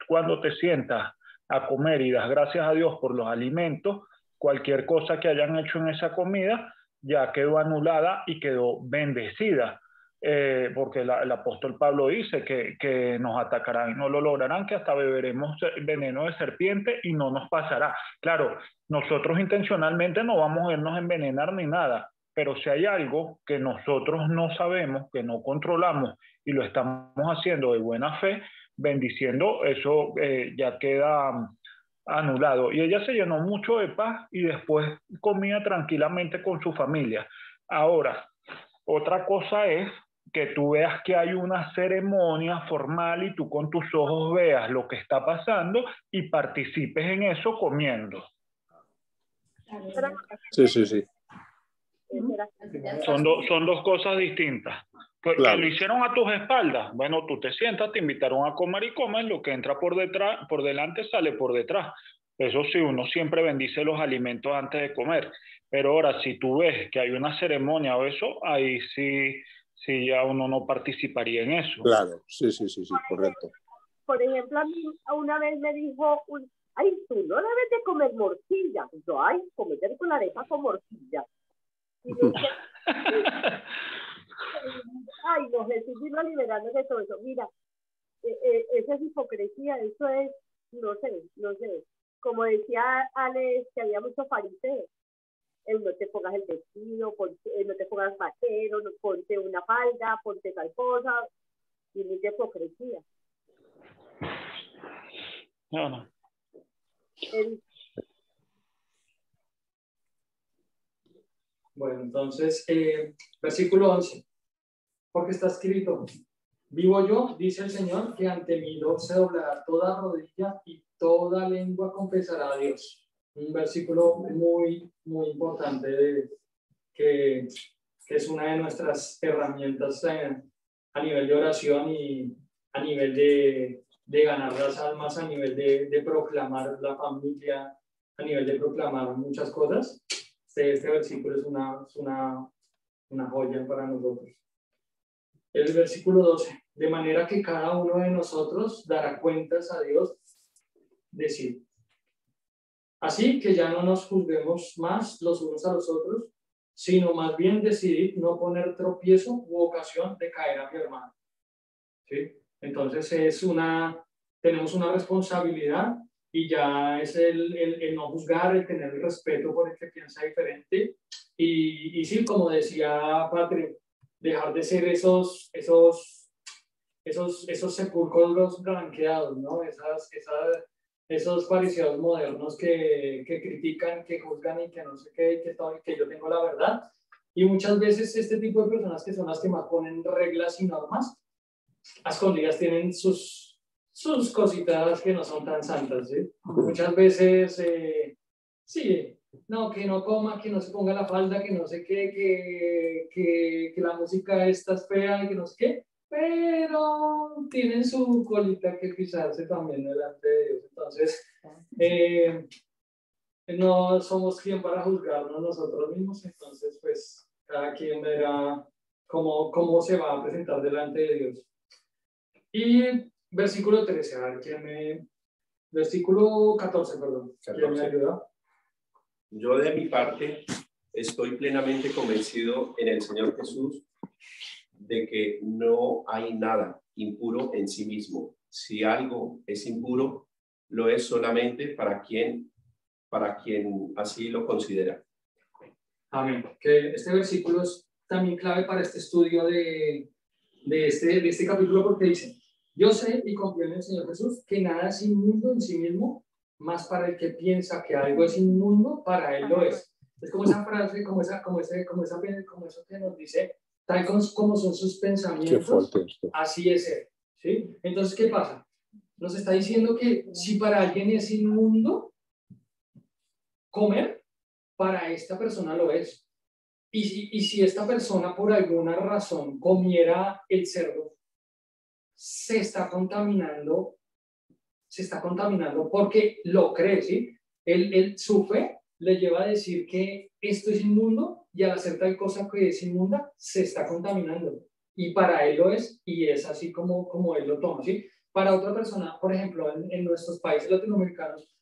cuando te sientas a comer y das gracias a Dios por los alimentos, cualquier cosa que hayan hecho en esa comida ya quedó anulada y quedó bendecida. Porque el apóstol Pablo dice que nos atacarán y no lo lograrán, que hasta beberemos veneno de serpiente y no nos pasará. Claro, nosotros intencionalmente no vamos a irnos a envenenar ni nada, pero si hay algo que nosotros no sabemos, que no controlamos y lo estamos haciendo de buena fe, bendiciendo, eso ya queda anulado. Y ella se llenó mucho de paz y después comía tranquilamente con su familia. Ahora, otra cosa es que tú veas que hay una ceremonia formal y tú con tus ojos veas lo que está pasando y participes en eso comiendo. Sí, sí, sí. Son dos cosas distintas. Claro. Que lo hicieron a tus espaldas. Bueno, tú te sientas, te invitaron a comer y comes, lo que entra por detrás, por delante sale por detrás. Eso sí, uno siempre bendice los alimentos antes de comer. Pero ahora, si tú ves que hay una ceremonia o eso, ahí sí ya uno no participaría en eso. Claro, sí, correcto. Por ejemplo, a mí una vez me dijo, ay, tú no debes de comer morcilla. Yo, ay, comer con la arepa con morcilla. Y yo dije, ay, no, Jesús vino liberando de todo eso. Mira, esa es hipocresía, eso es, no sé. Como decía Alex, que había mucho fariseo. No te pongas el vestido, no te pongas vaquero, no, ponte una falda, ponte tal cosa, y mucha hipocresía. No. Bueno, entonces, versículo 11, porque está escrito, vivo yo, dice el Señor, que ante mí se doblará toda rodilla y toda lengua confesará a Dios. Un versículo muy, muy importante que es una de nuestras herramientas a nivel de oración y a nivel de ganar las almas, a nivel de proclamar la familia, a nivel de proclamar muchas cosas. Este versículo es una joya para nosotros. El versículo 12, de manera que cada uno de nosotros dará cuentas a Dios de sí. Así que ya no nos juzguemos más los unos a los otros, sino más bien decidir no poner tropiezo u ocasión de caer a mi hermano. ¿Sí? Entonces es una tenemos una responsabilidad y ya es el no juzgar, el tener el respeto por el que piensa diferente y sí, como decía Patrick, dejar de ser esos sepulcros blanqueados, ¿no? Esos fariseos modernos que critican, que juzgan y que no sé qué, que yo tengo la verdad. Y muchas veces este tipo de personas que son las que más ponen reglas y normas, a escondidas tienen sus cositas que no son tan santas, ¿sí? Muchas veces, sí, no, que no coma, que no se ponga la falda, que no sé qué, que la música esta es fea y que no sé qué, pero tienen su colita que pisarse también delante de Dios. Entonces, no somos quien para juzgarnos nosotros mismos, entonces pues cada quien verá cómo se va a presentar delante de Dios. Y versículo 13, a ver, versículo 14, perdón, ¿quién me ayuda? Yo de mi parte estoy plenamente convencido en el Señor Jesús de que no hay nada impuro en sí mismo. Si algo es impuro, lo es solamente para quien así lo considera. Amén. Que este versículo es también clave para este estudio de este capítulo porque dice, yo sé y confío en el Señor Jesús que nada es inmundo en sí mismo, más para el que piensa que algo es inmundo, para él lo es. Es como esa frase, como eso que nos dice, tal como son sus pensamientos, así es él. ¿Sí? Entonces, ¿qué pasa? Nos está diciendo que si para alguien es inmundo comer, para esta persona lo es. Y si esta persona por alguna razón comiera el cerdo, se está contaminando porque lo cree, ¿sí? Su fe le lleva a decir que esto es inmundo y al hacer tal cosa que es inmunda, se está contaminando. Y para él lo es, y es así como él lo toma, ¿sí? Para otra persona, por ejemplo, en nuestros países latinoamericanos,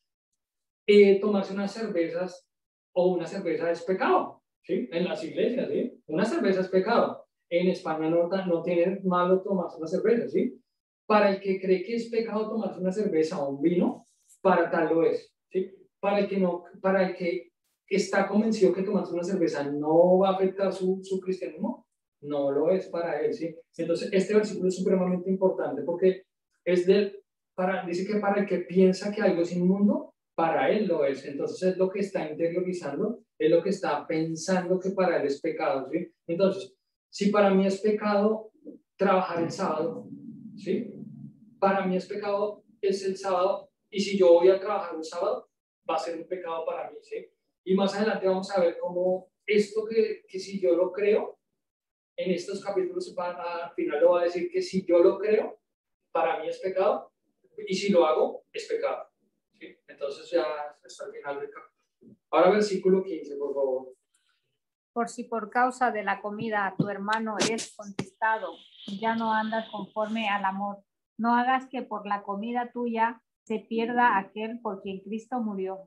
tomarse unas cervezas o una cerveza es pecado, ¿sí? En las iglesias, ¿sí? Una cerveza es pecado. En España no tiene malo tomarse una cerveza, ¿sí? Para el que cree que es pecado tomarse una cerveza o un vino, para tal lo es, ¿sí? Para el que está convencido que tomarse una cerveza no va a afectar su cristianismo, no lo es para él, ¿sí? Entonces, este versículo es supremamente importante porque dice que para el que piensa que algo es inmundo, para él lo es. Entonces, es lo que está interiorizando, es lo que está pensando que para él es pecado, ¿sí? Entonces, si para mí es pecado trabajar el sábado, ¿sí? Para mí es pecado es el sábado, y si yo voy a trabajar un sábado, va a ser un pecado para mí, ¿sí? Y más adelante vamos a ver cómo esto que si yo lo creo, en estos capítulos al final lo va a decir que si yo lo creo, para mí es pecado, y si lo hago, es pecado, ¿sí? Entonces ya está al final del capítulo. Ahora versículo 15, por favor. Por si por causa de la comida tu hermano es contestado, ya no andas conforme al amor. No hagas que por la comida tuya se pierda aquel por quien Cristo murió.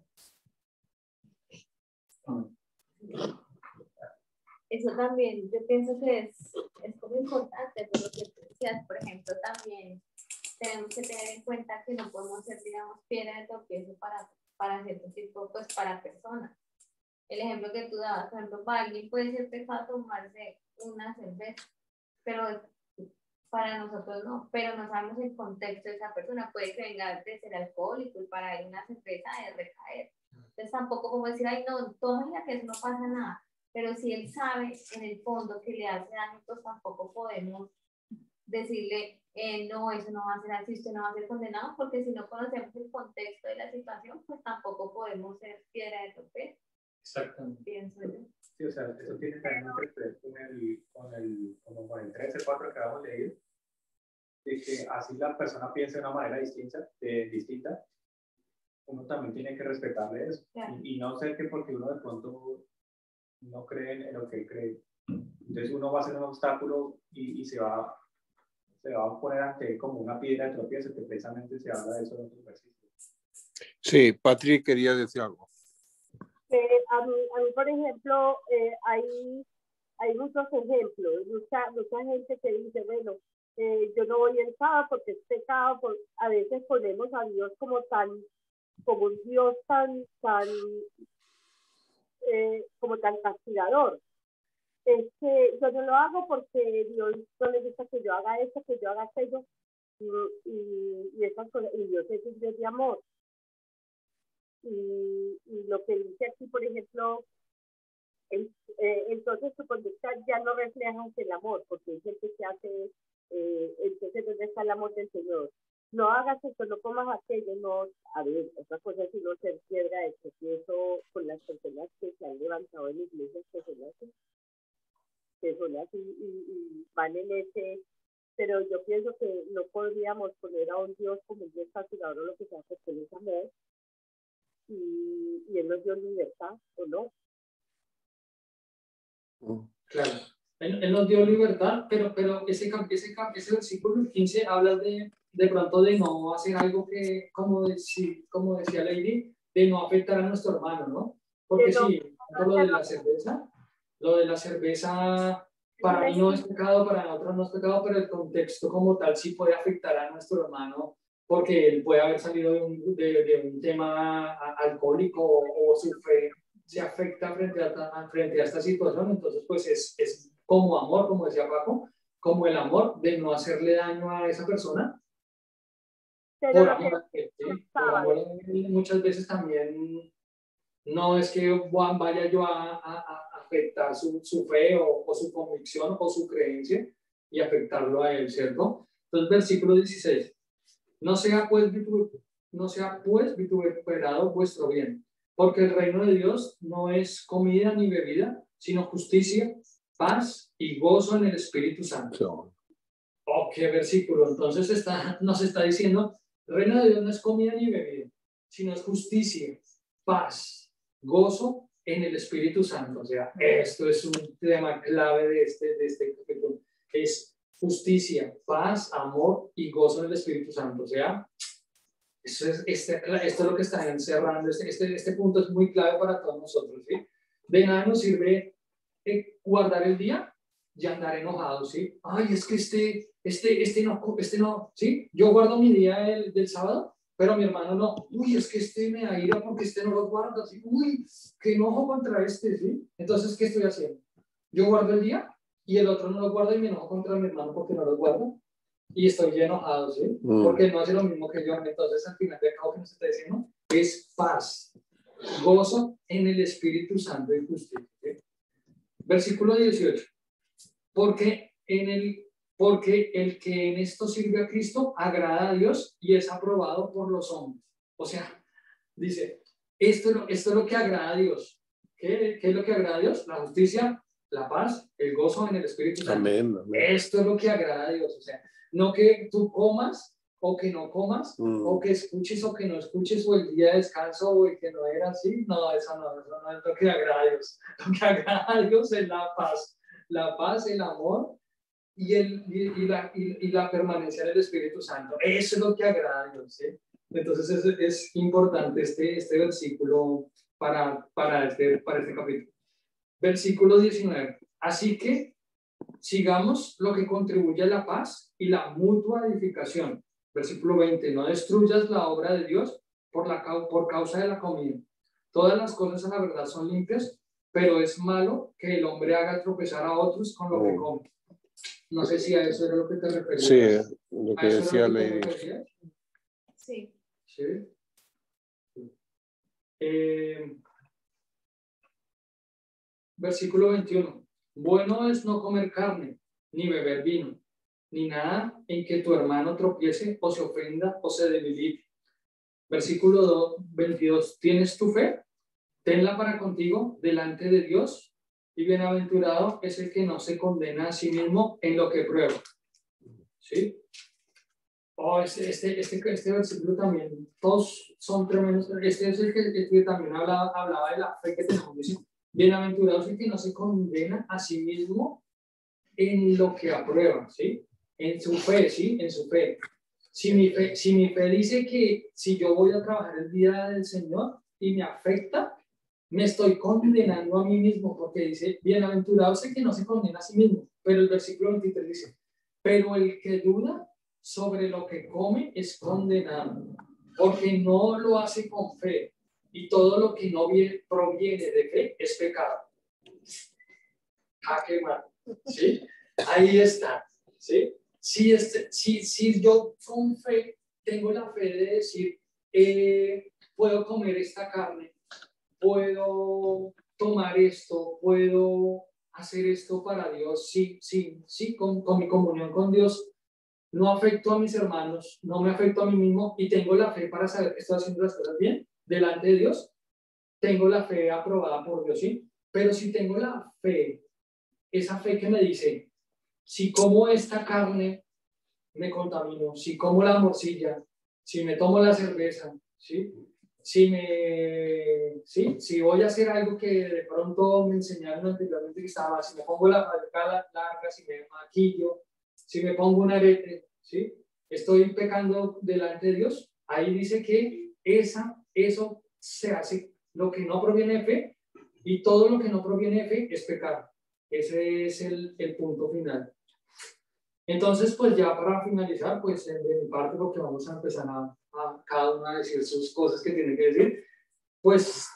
Eso también, yo pienso que es como importante, por lo que tú decías, por ejemplo, también tenemos que tener en cuenta que no podemos ser, digamos, piedra de tropiezo para cierto tipo, pues para personas. El ejemplo que tú dabas, por ejemplo, para alguien puede ser pecado tomarse una cerveza, pero para nosotros no, pero no sabemos el contexto de esa persona, puede que venga de ser alcohólico y para él una cerveza es recaer. Entonces tampoco como decir, ay no, tómala que eso no pasa nada, pero si él sabe en el fondo que le hace daño, pues tampoco podemos decirle, no, eso no va a ser así, usted no va a ser condenado, porque si no conocemos el contexto de la situación, pues tampoco podemos ser piedra de tropiezo. Exactamente. Pienso yo. Sí, o sea, eso tiene también mucho que ver con el 13, 4 que habíamos leído, de que así la persona piensa de una manera distinta, uno también tiene que respetarle eso. Claro. Y no ser que porque uno de pronto no cree en lo que él cree, entonces uno va a ser un obstáculo y se va a poner ante él como una piedra de tropiezo, que precisamente se habla de eso en otros versículos. Sí, Patrick quería decir algo. A mí, por ejemplo, hay muchos ejemplos, mucha gente que dice, bueno, yo no voy el sábado porque es pecado, a veces ponemos a Dios como un Dios como tan castigador. Es que yo no lo hago porque Dios no le gusta que yo haga eso, que yo haga aquello, y esas cosas, y Dios es un Dios de amor. Y lo que dice aquí, por ejemplo, entonces tu conducta ya no refleja el amor, porque es el que se hace, entonces ¿dónde está el amor del Señor? No hagas eso, no comas aquello, no, a ver, otra cosa es no ser piedra de tropiezo con las personas que se han levantado en iglesias que son así y van en ese, pero yo pienso que no podríamos poner a un Dios como un Dios castigador, lo que se hace con ese amor, y Él nos dio libertad, ¿o no? Claro, él nos dio libertad, pero ese versículo 15 habla de pronto de no hacer algo que, como decía Lady, de no afectar a nuestro hermano, ¿no? Porque sí, lo de la cerveza para mí no es pecado, para otros no es pecado, pero el contexto como tal sí puede afectar a nuestro hermano, porque él puede haber salido de un tema alcohólico o su fe se afecta frente a esta situación. Entonces pues es como amor, como decía Paco, como el amor de no hacerle daño a esa persona por amor, ¿sí? Por amor. Muchas veces también no es que Juan vaya yo a afectar su fe o su convicción o su creencia y afectarlo a él, ¿cierto? Entonces versículo 16, no sea pues vituperado vuestro bien, porque el reino de Dios no es comida ni bebida, sino justicia, paz y gozo en el Espíritu Santo. Oh, qué versículo. Entonces nos está diciendo, el reino de Dios no es comida ni bebida, sino es justicia, paz, gozo en el Espíritu Santo. O sea, esto es un tema clave de este capítulo. Es justicia, paz, amor y gozo en el Espíritu Santo. O sea, esto es lo que está encerrando. Este punto es muy clave para todos nosotros, ¿sí? De nada nos sirve guardar el día y andar enojados, ¿sí? Ay, es que este no, ¿sí? Yo guardo mi día del sábado, pero mi hermano no. Uy, es que me da ira porque no lo guarda, ¿sí? Uy, qué enojo contra ¿sí? Entonces, ¿qué estoy haciendo? Yo guardo el día y el otro no lo guarda y me enojo contra mi hermano porque no lo guarda. Y estoy enojado, ¿sí? Porque no hace lo mismo que yo. Entonces, al final de cabo, que nos está diciendo es paz, gozo en el Espíritu Santo y justicia, ¿sí? Versículo 18. Porque el que en esto sirve a Cristo agrada a Dios y es aprobado por los hombres. O sea, dice, esto es lo que agrada a Dios. ¿Qué es lo que agrada a Dios? La justicia, la paz, el gozo en el Espíritu Santo. Amén, amén. Esto es lo que agrada a Dios. O sea, no que tú comas o que no comas, o que escuches o que no escuches, o el día de descanso o el que no era así. No, eso no es lo que agrada a Dios. Lo que agrada a Dios es la paz, el amor y la permanencia del Espíritu Santo. Eso es lo que agrada a Dios, ¿sí? Entonces es importante este versículo para este capítulo. Versículo 19. Así que sigamos lo que contribuye a la paz y la mutua edificación. Versículo 20. No destruyas la obra de Dios por causa de la comida. Todas las cosas a la verdad son limpias, pero es malo que el hombre haga tropezar a otros con lo que come. No sé si a eso era lo que te referías. Sí, lo que decía Lady. Sí. Sí. Versículo 21. Bueno es no comer carne, ni beber vino, ni nada en que tu hermano tropiece o se ofenda o se debilite. Versículo 22. ¿Tienes tu fe? Tenla para contigo delante de Dios, y bienaventurado es el que no se condena a sí mismo en lo que prueba. ¿Sí? Oh, este versículo también, todos son tremendos. Este es el que también hablaba de la fe que tenemos. Dice, bienaventurado es el que no se condena a sí mismo en lo que aprueba, ¿sí? En su fe, ¿sí? En su fe. Si mi fe dice que si yo voy a trabajar el día del Señor y me afecta, me estoy condenando a mí mismo, porque dice, bienaventurado es el que no se condena a sí mismo. Pero el versículo 23 dice, pero el que duda sobre lo que come es condenado, porque no lo hace con fe, y todo lo que no proviene de fe es pecado. Jaque mate, ¿sí? Ahí está, ¿sí? Si yo con fe tengo la fe de decir, puedo comer esta carne, puedo tomar esto, puedo hacer esto para Dios, sí, con mi comunión con Dios, no afecto a mis hermanos, no me afecto a mí mismo y tengo la fe para saber que estoy haciendo las cosas bien delante de Dios, tengo la fe aprobada por Dios, ¿sí? Pero si tengo la fe, esa fe que me dice, si como esta carne me contamino, si como la morcilla, si me tomo la cerveza, ¿sí? Si voy a hacer algo que de pronto me enseñaron anteriormente que estaba, si me pongo la falda larga, si me maquillo, si me pongo un arete, ¿sí? Estoy pecando delante de Dios. Ahí dice que eso se hace, lo que no proviene de fe, y todo lo que no proviene de fe es pecado. Ese es el punto final. Entonces, pues ya para finalizar, pues de mi parte, porque vamos a empezar a cada uno a decir sus cosas que tiene que decir, pues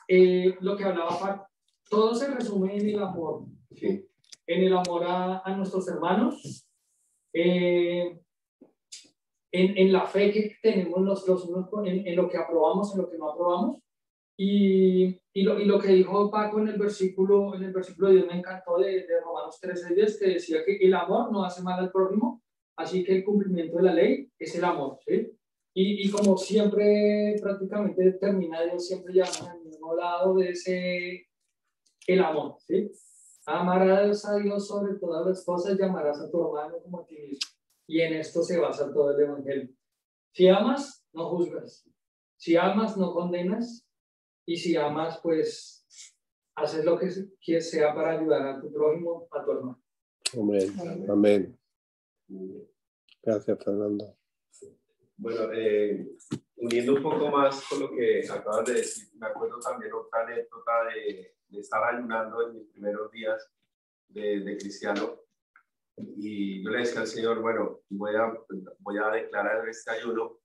lo que hablaba, todo se resume en el amor, ¿sí? En el amor a nuestros hermanos, en la fe que tenemos los unos en lo que aprobamos, en lo que no aprobamos, y lo que dijo Paco en el versículo de Dios me encantó de Romanos 13:10, que decía que el amor no hace mal al prójimo, así que el cumplimiento de la ley es el amor, ¿sí? Y como siempre prácticamente termina Dios siempre llama al mismo lado de el amor, ¿sí? Amarás a Dios sobre todas las cosas, llamarás a tu hermano como a ti mismo. Y en esto se basa todo el evangelio. Si amas, no juzgas. Si amas, no condenas. Y si amas, pues haces lo que sea para ayudar a tu prójimo, a tu hermano. Amén. Amén. Gracias, Fernando. Bueno, uniendo un poco más con lo que acabas de decir, me acuerdo también otra anécdota de estar ayunando en mis primeros días de cristiano. Y yo le decía al Señor, bueno, voy a declarar este ayuno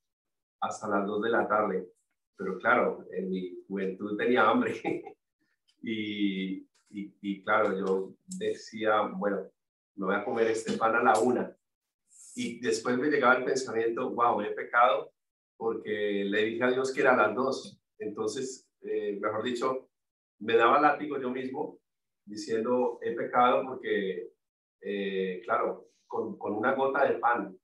hasta las 2 de la tarde. Pero claro, en mi juventud tenía hambre. y claro, yo decía, bueno, me voy a comer este pan a la 1. Y después me llegaba el pensamiento, wow, he pecado porque le dije a Dios que era a las 2. Entonces, mejor dicho, me daba látigo yo mismo diciendo, he pecado porque, claro, con una gota de pan.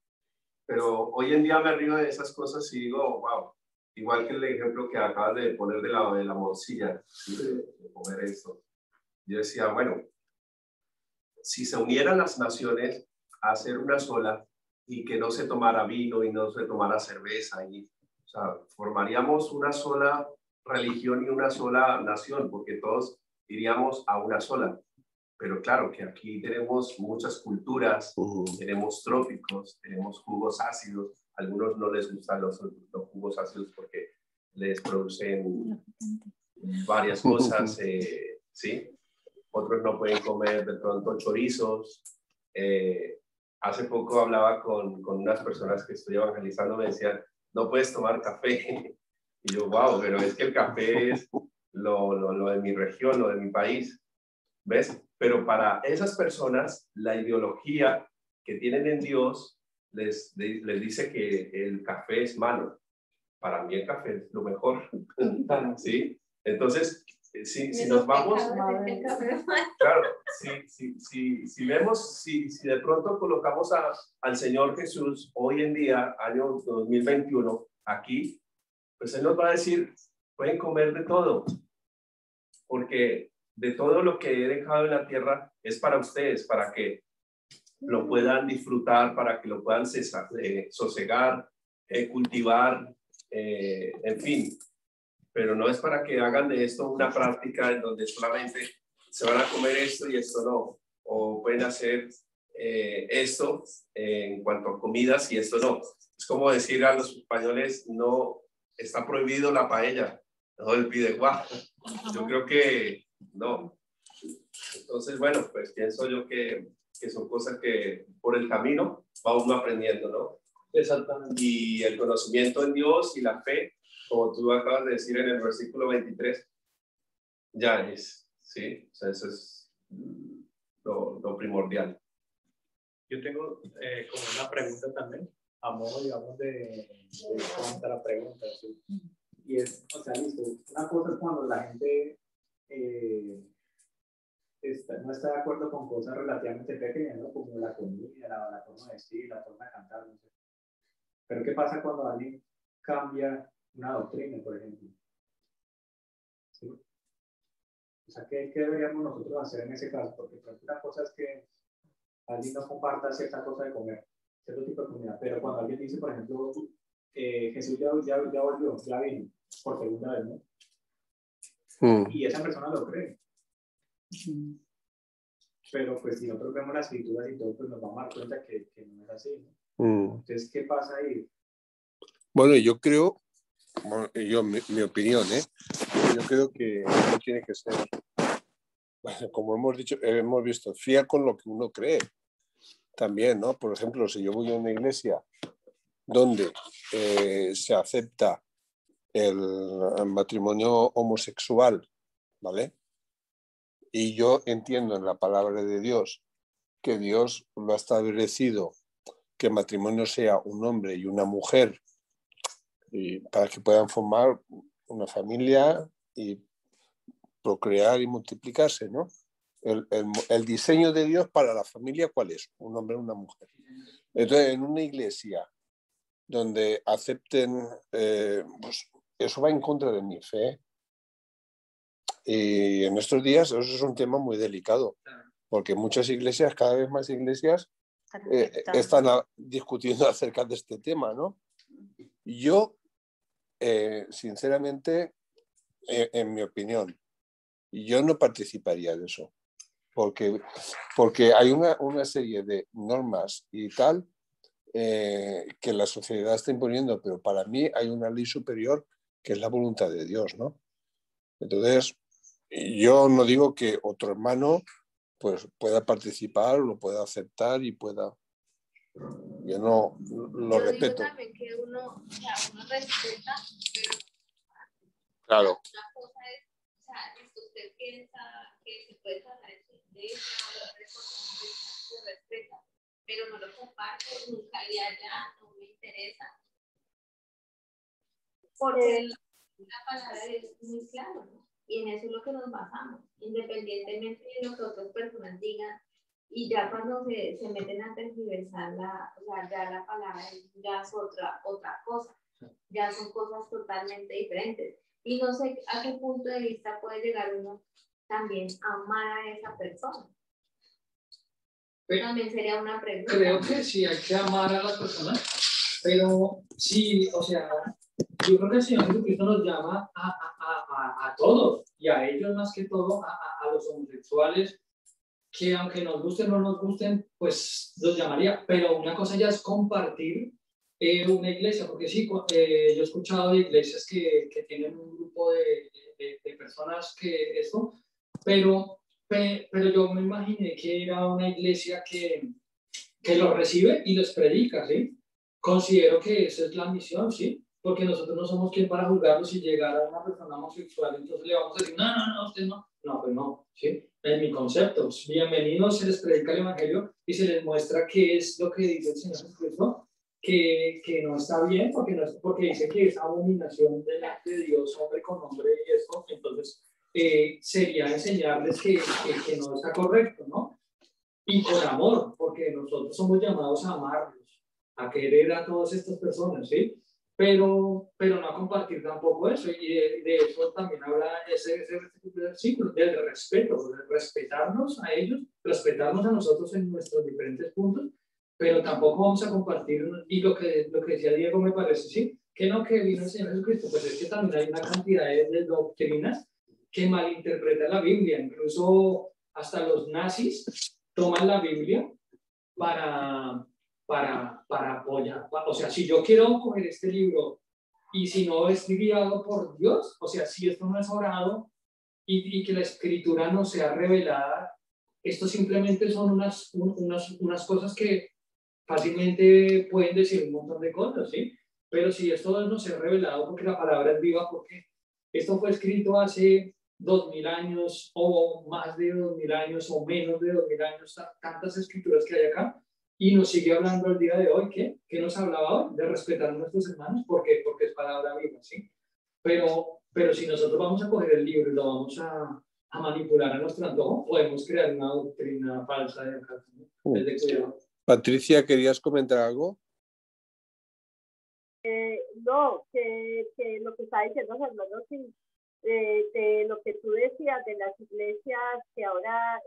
Pero hoy en día me río de esas cosas y digo, wow, igual que el ejemplo que acabas de poner de la morcilla, de comer esto. Yo decía, bueno, si se unieran las naciones a hacer una sola y que no se tomara vino y no se tomara cerveza, o sea, formaríamos una sola religión y una sola nación, porque todos iríamos a una sola. Pero claro que aquí tenemos muchas culturas, tenemos trópicos, tenemos jugos ácidos. A algunos no les gustan los jugos ácidos porque les producen varias cosas, ¿sí? Otros no pueden comer de pronto chorizos. Hace poco hablaba con unas personas que estoy evangelizando, me decían, no puedes tomar café. Y yo, wow, pero es que el café es lo de mi región, lo de mi país. ¿Ves? Pero para esas personas, la ideología que tienen en Dios les dice que el café es malo. Para mí el café es lo mejor. ¿Sí? Entonces, si nos vamos... Claro, si vemos, si de pronto colocamos al Señor Jesús hoy en día, año 2021, aquí, pues Él nos va a decir, pueden comer de todo. Porque de todo lo que he dejado en la tierra es para ustedes, para que lo puedan disfrutar, para que lo puedan sosegar, cultivar, en fin. Pero no es para que hagan de esto una práctica en donde solamente se van a comer esto y esto no. O pueden hacer esto en cuanto a comidas y esto no. Es como decir a los españoles, no, está prohibido la paella, no el fideuá. Yo creo que no. Entonces, bueno, pues pienso yo que que son cosas que por el camino va uno aprendiendo, ¿no? Exactamente. Y el conocimiento en Dios y la fe, como tú acabas de decir en el versículo 23, ya es, ¿sí? O sea, eso es lo primordial. Yo tengo como una pregunta también, a modo, digamos, de contrapregunta, ¿sí? Y es, o sea, listo, una cosa es cuando la gente no está de acuerdo con cosas relativamente pequeñas, ¿no? Como la comida, la forma de vestir, la forma de cantar, no sé. Pero ¿qué pasa cuando alguien cambia una doctrina, por ejemplo? ¿Sí? O sea, ¿qué deberíamos nosotros hacer en ese caso? Porque una cosa es que alguien no comparta cierta cosa de comer, cierto tipo de comida, pero cuando alguien dice, por ejemplo, Jesús ya volvió, ya vino, por segunda vez, ¿no? Y esa persona lo cree. Pero pues si nosotros vemos las escrituras y todo, pues nos vamos a dar cuenta que no es así, ¿no? Entonces, ¿qué pasa ahí? Bueno, yo creo, mi opinión, yo creo que uno tiene que ser, bueno, como hemos visto, fiel con lo que uno cree también, ¿no? Por ejemplo, si yo voy a una iglesia donde se acepta el matrimonio homosexual, ¿vale? Y yo entiendo en la palabra de Dios que Dios lo ha establecido, que el matrimonio sea un hombre y una mujer, y para que puedan formar una familia y procrear y multiplicarse, ¿no? El diseño de Dios para la familia, ¿cuál es? Un hombre y una mujer. Entonces, en una iglesia donde acepten, pues eso va en contra de mi fe. Y en estos días eso es un tema muy delicado, porque muchas iglesias, cada vez más iglesias, están discutiendo acerca de este tema, ¿no? Yo, sinceramente, en mi opinión, yo no participaría de eso, porque hay una serie de normas y tal que la sociedad está imponiendo, pero para mí hay una ley superior que es la voluntad de Dios, ¿no? Entonces, yo no digo que otro hermano pues pueda participar, lo pueda aceptar y pueda... Yo no lo respeto. Digo también que uno respeta, pero claro. Una cosa es, o sea, si usted piensa que se puede tratar en su iglesia, se respeta, pero no lo comparto, nunca haría allá, no me interesa. Porque la palabra de Dios es muy clara, ¿no? Y en eso es lo que nos basamos, independientemente de lo que otras personas digan. Y ya cuando se meten a tergiversar o sea, ya la palabra ya es otra cosa, ya son cosas totalmente diferentes. Y no sé a qué punto de vista puede llegar uno también a amar a esa persona. También sería una pregunta. Creo que sí hay que amar a las personas, pero sí, o sea, yo creo que el Señor Jesucristo nos llama a todos, y a ellos más que todo, a los homosexuales, que aunque nos gusten o no nos gusten, pues los llamaría. Pero una cosa ya es compartir una iglesia, porque sí, yo he escuchado de iglesias que tienen un grupo de personas que esto, pero yo me imaginé que era una iglesia que los recibe y los predica, ¿sí? Considero que esa es la misión, ¿sí? Porque nosotros no somos quien para juzgarlos y llegar a una persona homosexual, entonces le vamos a decir, no, usted no. No, pues no, ¿sí? En mi concepto, bienvenidos, se les predica el evangelio y se les muestra qué es lo que dice el Señor Jesucristo, que no está bien, porque dice que es abominación delante de Dios, hombre con hombre y esto, entonces sería enseñarles que no está correcto, ¿no? Y con amor, porque nosotros somos llamados a amarlos, a querer a todas estas personas, ¿sí? Pero no a compartir tampoco eso, y de eso también habla ese versículo, del respeto, de respetarnos a ellos, respetarnos a nosotros en nuestros diferentes puntos, pero tampoco vamos a compartir, y lo que decía Diego me parece, sí, que no, que vino el Señor Jesucristo, pues es que también hay una cantidad de doctrinas que malinterpretan la Biblia, incluso hasta los nazis toman la Biblia para apoyar. O sea, si yo quiero coger este libro y si no es guiado por Dios, o sea, si esto no es orado y que la escritura no sea revelada esto simplemente son unas cosas que fácilmente pueden decir un montón de cosas, ¿sí? Pero si esto nos es revelado porque la palabra es viva, porque esto fue escrito hace 2000 años o más de 2000 años o menos de 2000 años, tantas escrituras que hay acá, y nos sigue hablando al día de hoy, ¿qué nos hablaba hoy? De respetar a nuestros hermanos, porque es palabra viva, ¿sí? Pero si nosotros vamos a coger el libro y lo vamos a manipular a nuestro antojo, podemos crear una doctrina falsa de acá, ¿no? Es de cuidado. Patricia, ¿querías comentar algo? No, que lo que está diciendo Fernando, sí, de lo que tú decías de las iglesias que ahora,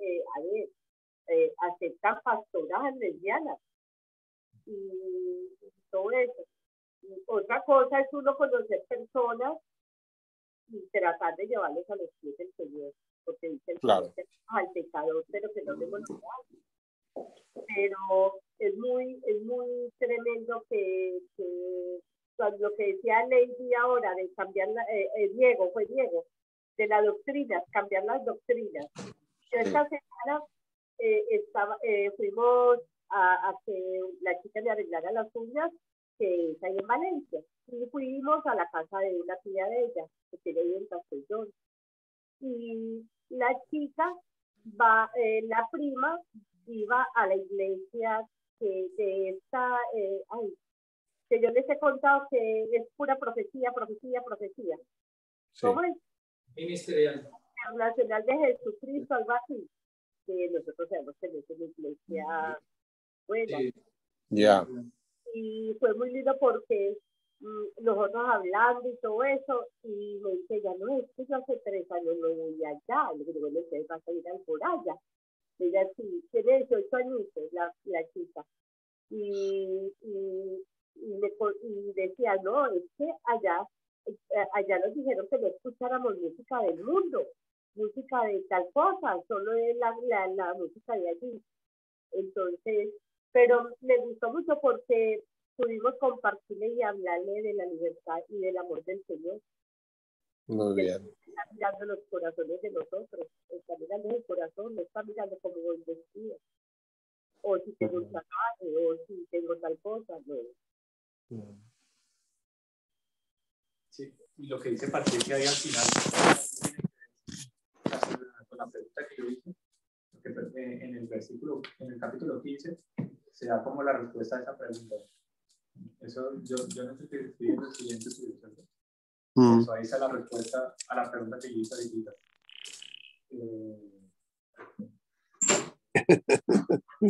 aceptan pastoras lesbianas y todo eso. Y otra cosa es uno conocer personas y tratar de llevarlos a los pies del Señor, porque dice el Señor que al pecador, pero que no demos nada. Pero es muy tremendo que lo que decía Lady ahora de cambiar, Diego, de las doctrinas, cambiar las doctrinas. Yo esta semana fuimos a que la chica le arreglara las uñas, que es ahí en Valencia, y fuimos a la casa de una tía de ella, que tiene ahí en Castellón. Y la chica la prima iba a la iglesia de esta, que yo les he contado que es pura profecía. Sí. ¿Cómo es? Ministerial. Nacional de Jesucristo, algo así. Que nosotros sabemos que es una iglesia buena. Sí. Ya. Y fue muy lindo porque nosotros hablando y todo eso, y me dice, ya no, es que yo hace 3 años no voy allá. Le digo, bueno, usted va a ir al por allá. Ella sí, tiene 18 años, la chica. Y decía, no, es que allá nos dijeron que no escucháramos música del mundo, música de tal cosa, solo es la música de allí. Entonces, pero me gustó mucho porque pudimos compartirle y hablarle de la libertad y del amor del Señor. Muy bien. Está mirando los corazones de nosotros, está mirando el corazón, no está mirando cómo voy vestido, o si tengo un tatuaje, o si tengo tal cosa, no. Sí, y lo que dice Patricia ahí al final, con la pregunta que yo hice, en el capítulo 15, se da como la respuesta a esa pregunta. Eso yo no estoy viendo el siguiente estudio, ¿cierto? Eso ahí está la respuesta a la pregunta que yo hice ahorita.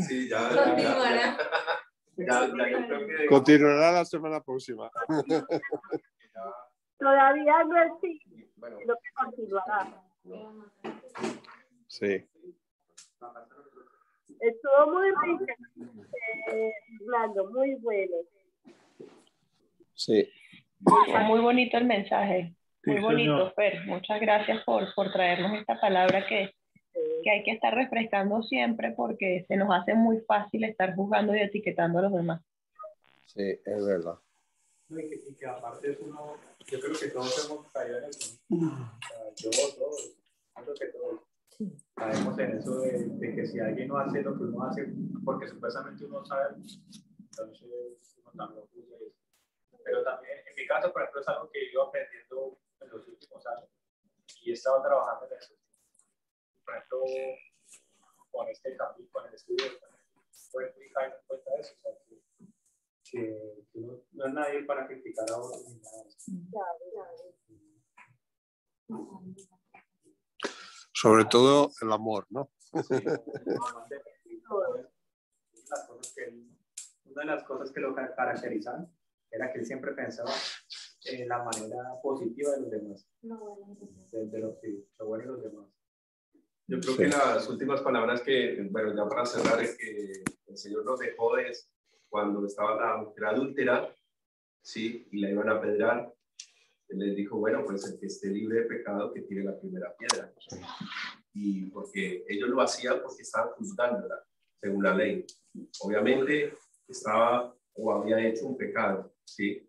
Sí, ya. Continuará. Yo creo que Continuará la semana próxima. Todavía no es sí, lo que continuará. Sí. Estuvo muy rico, Orlando, muy bueno. Sí. Muy bonito el mensaje, muy bonito, Fer. Muchas gracias por traernos esta palabra que hay que estar refrescando siempre porque se nos hace muy fácil estar juzgando y etiquetando a los demás. Sí, es verdad. Y que aparte es uno, yo creo que todos hemos caído en eso. Yo creo que todos caemos en eso de que si alguien no hace lo que uno hace, porque supuestamente uno sabe, entonces uno también lo juzga. Pero también, en mi caso, por ejemplo, es algo que he ido aprendiendo en los últimos años y he estado trabajando en eso. Por ejemplo, con este cambio, con el estudio, puedo caer en cuenta de eso. O sea, que uno no es nadie para criticar a otros ni nada de eso. Sobre todo el amor, ¿no? Sí, una de las cosas que lo caracterizan era que él siempre pensaba en la manera positiva de los demás, de lo bueno de los demás. Yo creo que las últimas palabras que, bueno, ya para cerrar, es que el Señor nos dejó es cuando estaba la mujer adúltera, ¿sí? Y la iban a apedrear. Él les dijo, bueno, pues el que esté libre de pecado, que tire la primera piedra. Y porque ellos lo hacían porque estaban juzgándola, según la ley. Obviamente estaba o había hecho un pecado, ¿sí?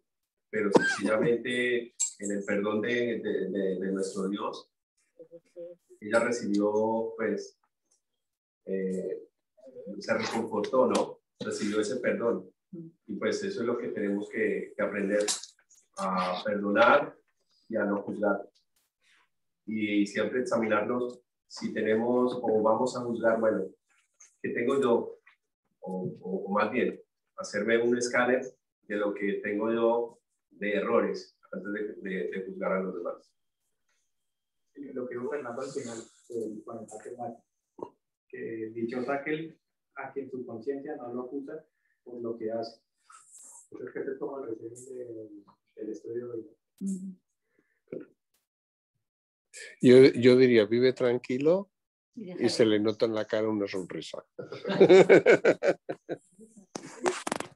Pero sencillamente en el perdón de nuestro Dios, ella recibió, pues, se reconfortó, ¿no? Recibió ese perdón. Y pues eso es lo que tenemos que aprender, a perdonar y a no juzgar. Y siempre examinarnos si tenemos o vamos a juzgar, bueno, ¿qué tengo yo? O más bien, hacerme un escáner de lo que tengo yo de errores antes de juzgar a los demás. Lo que dijo Fernando al final, con el jaque mate, que dichoso aquel a quien su conciencia no lo acusa por lo que hace. Eso es que se toma el resumen del estudio de hoy. Yo diría, vive tranquilo y se le nota en la cara una sonrisa.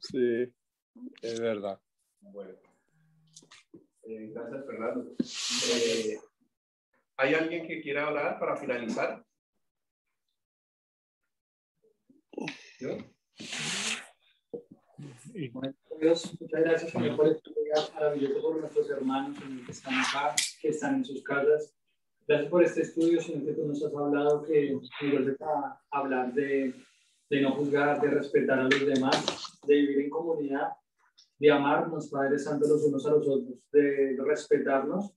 Sí, es verdad. Bueno, gracias, Fernando. ¿Hay alguien que quiera hablar para finalizar? ¿Yo? Bueno, Dios, muchas gracias también por este día maravilloso, por nuestros hermanos que están acá, que están en sus casas. Gracias por este estudio, Señor, que tú nos has hablado, que nos vuelves a hablar de no juzgar, de respetar a los demás, de vivir en comunidad, de amarnos, Padre Santo, los unos a los otros, de respetarnos.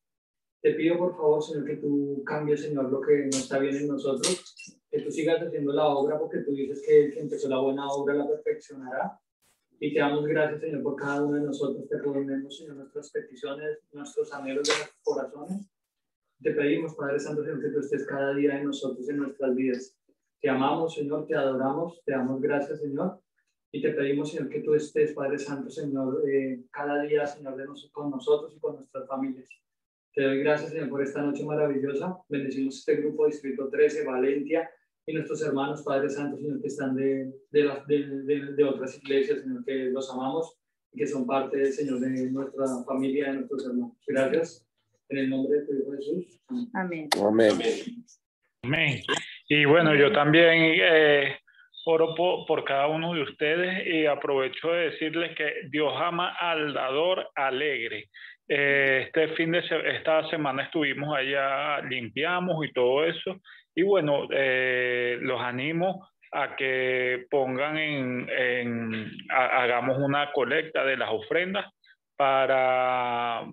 Te pido, por favor, Señor, que tú cambies, Señor, lo que no está bien en nosotros, que tú sigas haciendo la obra, porque tú dices que el que empezó la buena obra la perfeccionará. Y te damos gracias, Señor, por cada uno de nosotros. Te ponemos, Señor, nuestras peticiones, nuestros anhelos de nuestros corazones. Te pedimos, Padre Santo, Señor, que tú estés cada día en nosotros, en nuestras vidas. Te amamos, Señor, te adoramos, te damos gracias, Señor. Y te pedimos, Señor, que tú estés, Padre Santo, Señor, cada día, Señor, con nosotros y con nuestras familias. Te doy gracias, Señor, por esta noche maravillosa. Bendecimos este grupo Distrito 13, Valencia, y nuestros hermanos, Padre Santo, Señor, que están de otras iglesias, Señor, que los amamos y que son parte, Señor, de nuestra familia, de nuestros hermanos. Gracias. En el nombre de tu Hijo Jesús. Amén. Amén. Amén. Y bueno, yo también oro por cada uno de ustedes y aprovecho de decirles que Dios ama al dador alegre. Esta semana estuvimos allá, limpiamos y todo eso. Y bueno, los animo a que pongan hagamos una colecta de las ofrendas para